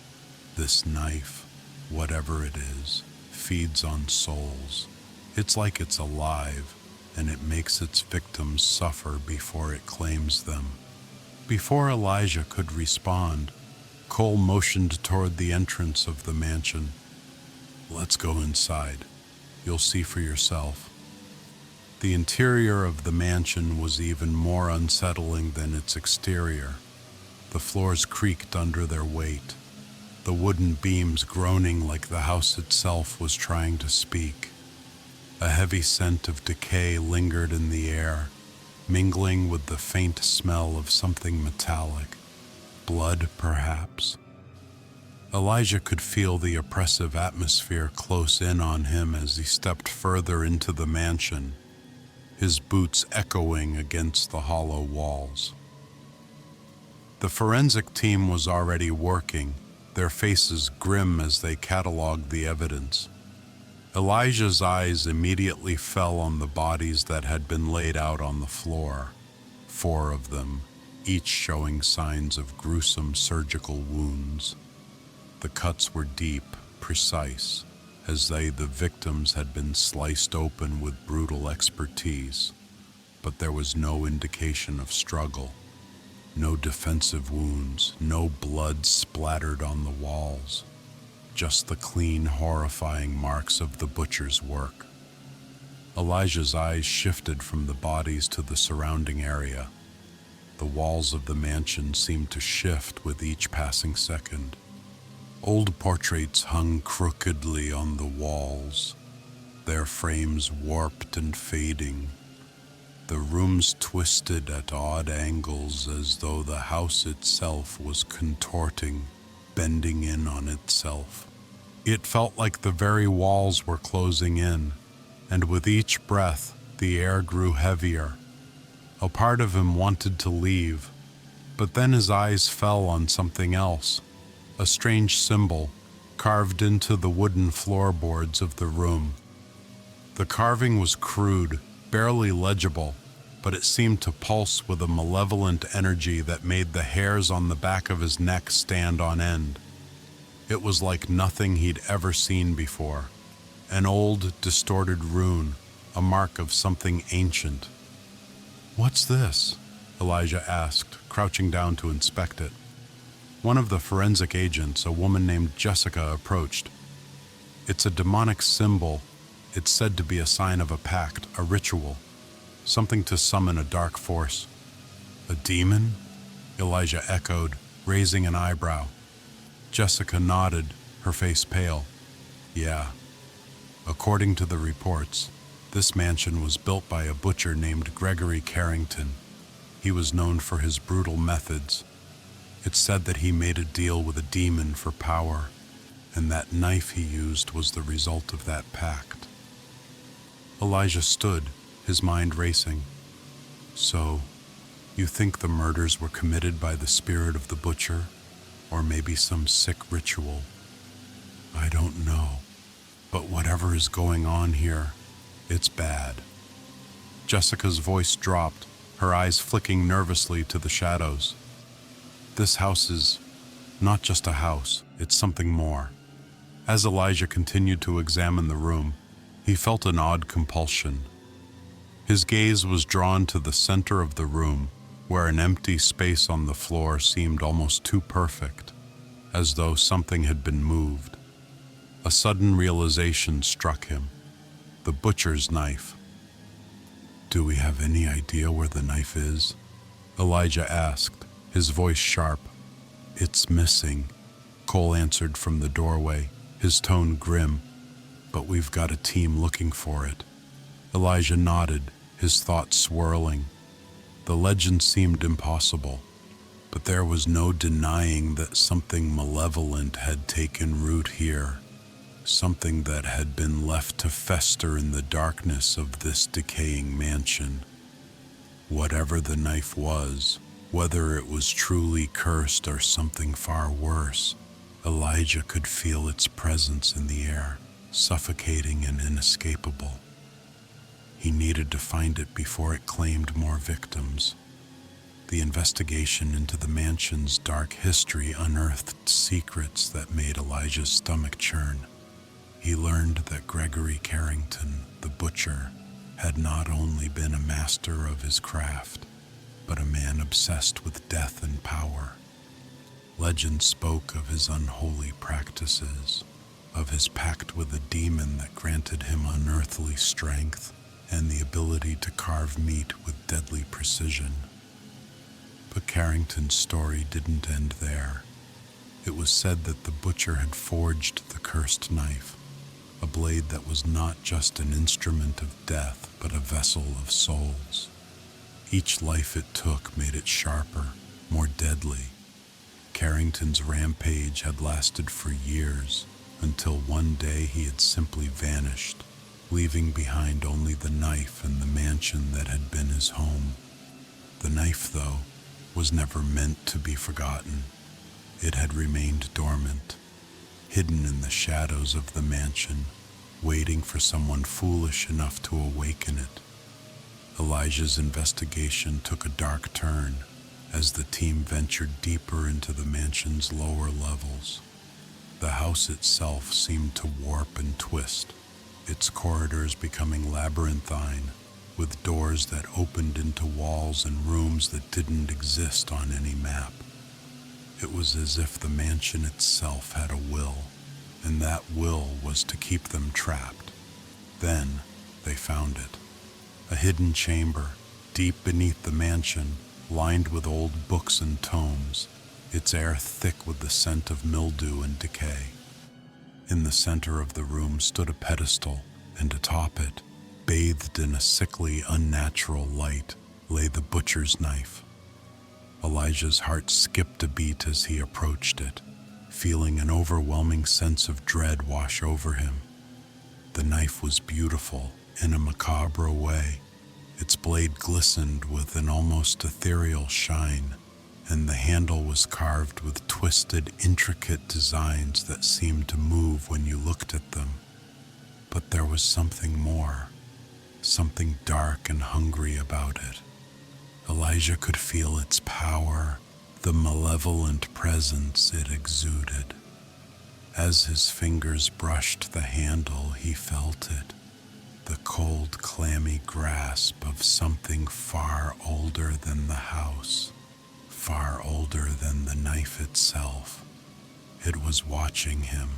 This knife, whatever it is, feeds on souls. It's like it's alive, and it makes its victims suffer before it claims them." Before Elijah could respond, Cole motioned toward the entrance of the mansion. "Let's go inside. You'll see for yourself." The interior of the mansion was even more unsettling than its exterior. The floors creaked under their weight, the wooden beams groaning like the house itself was trying to speak. A heavy scent of decay lingered in the air, mingling with the faint smell of something metallic. Blood, perhaps? Elijah could feel the oppressive atmosphere close in on him as he stepped further into the mansion, his boots echoing against the hollow walls. The forensic team was already working, their faces grim as they cataloged the evidence. Elijah's eyes immediately fell on the bodies that had been laid out on the floor, 4 of them, each showing signs of gruesome surgical wounds. The cuts were deep, precise, as the victims had been sliced open with brutal expertise, but there was no indication of struggle. No defensive wounds, no blood splattered on the walls, just the clean, horrifying marks of the butcher's work. Elijah's eyes shifted from the bodies to the surrounding area. The walls of the mansion seemed to shift with each passing second. Old portraits hung crookedly on the walls, their frames warped and fading. The rooms twisted at odd angles as though the house itself was contorting, bending in on itself. It felt like the very walls were closing in, and with each breath, the air grew heavier. A part of him wanted to leave, but then his eyes fell on something else, a strange symbol carved into the wooden floorboards of the room. The carving was crude, barely legible, but it seemed to pulse with a malevolent energy that made the hairs on the back of his neck stand on end. It was like nothing he'd ever seen before, an old, distorted rune, a mark of something ancient. "What's this?" Elijah asked, crouching down to inspect it. One of the forensic agents, a woman named Jessica, approached. "It's a demonic symbol. It's said to be a sign of a pact, a ritual, something to summon a dark force." "A demon?" Elijah echoed, raising an eyebrow. Jessica nodded, her face pale. "Yeah. According to the reports, this mansion was built by a butcher named Gregory Carrington. He was known for his brutal methods. It's said that he made a deal with a demon for power, and that knife he used was the result of that pact." Elijah stood, his mind racing. "So, you think the murders were committed by the spirit of the butcher, or maybe some sick ritual? I don't know, but whatever is going on here, it's bad." Jessica's voice dropped, her eyes flicking nervously to the shadows. "This house is not just a house, it's something more. As Elijah continued to examine the room, he felt an odd compulsion. His gaze was drawn to the center of the room, where an empty space on the floor seemed almost too perfect, as though something had been moved. A sudden realization struck him: the butcher's knife. "Do we have any idea where the knife is?" Elijah asked, his voice sharp. "It's missing," Cole answered from the doorway, his tone grim. "But we've got a team looking for it." Elijah nodded, his thoughts swirling. The legend seemed impossible, but there was no denying that something malevolent had taken root here, something that had been left to fester in the darkness of this decaying mansion. Whatever the knife was, whether it was truly cursed or something far worse, Elijah could feel its presence in the air, suffocating and inescapable. He needed to find it before it claimed more victims. The investigation into the mansion's dark history unearthed secrets that made Elijah's stomach churn. He learned that Gregory Carrington, the butcher, had not only been a master of his craft, but a man obsessed with death and power. Legend spoke of his unholy practices, of his pact with a demon that granted him unearthly strength and the ability to carve meat with deadly precision. But Carrington's story didn't end there. It was said that the butcher had forged the cursed knife, a blade that was not just an instrument of death, but a vessel of souls. Each life it took made it sharper, more deadly. Carrington's rampage had lasted for years, until one day he had simply vanished, leaving behind only the knife and the mansion that had been his home. The knife, though, was never meant to be forgotten. It had remained dormant, hidden in the shadows of the mansion, waiting for someone foolish enough to awaken it. Elijah's investigation took a dark turn as the team ventured deeper into the mansion's lower levels. The house itself seemed to warp and twist, its corridors becoming labyrinthine, with doors that opened into walls and rooms that didn't exist on any map. It was as if the mansion itself had a will, and that will was to keep them trapped. Then they found it. A hidden chamber, deep beneath the mansion, lined with old books and tomes, its air thick with the scent of mildew and decay. In the center of the room stood a pedestal, and atop it, bathed in a sickly, unnatural light, lay the butcher's knife. Elijah's heart skipped a beat as he approached it, feeling an overwhelming sense of dread wash over him. The knife was beautiful in a macabre way. Its blade glistened with an almost ethereal shine, and the handle was carved with twisted, intricate designs that seemed to move when you looked at them. But there was something more, something dark and hungry about it. Elijah could feel its power, the malevolent presence it exuded. As his fingers brushed the handle, he felt it, the cold, clammy grasp of something far older than the house, far older than the knife itself. It was watching him,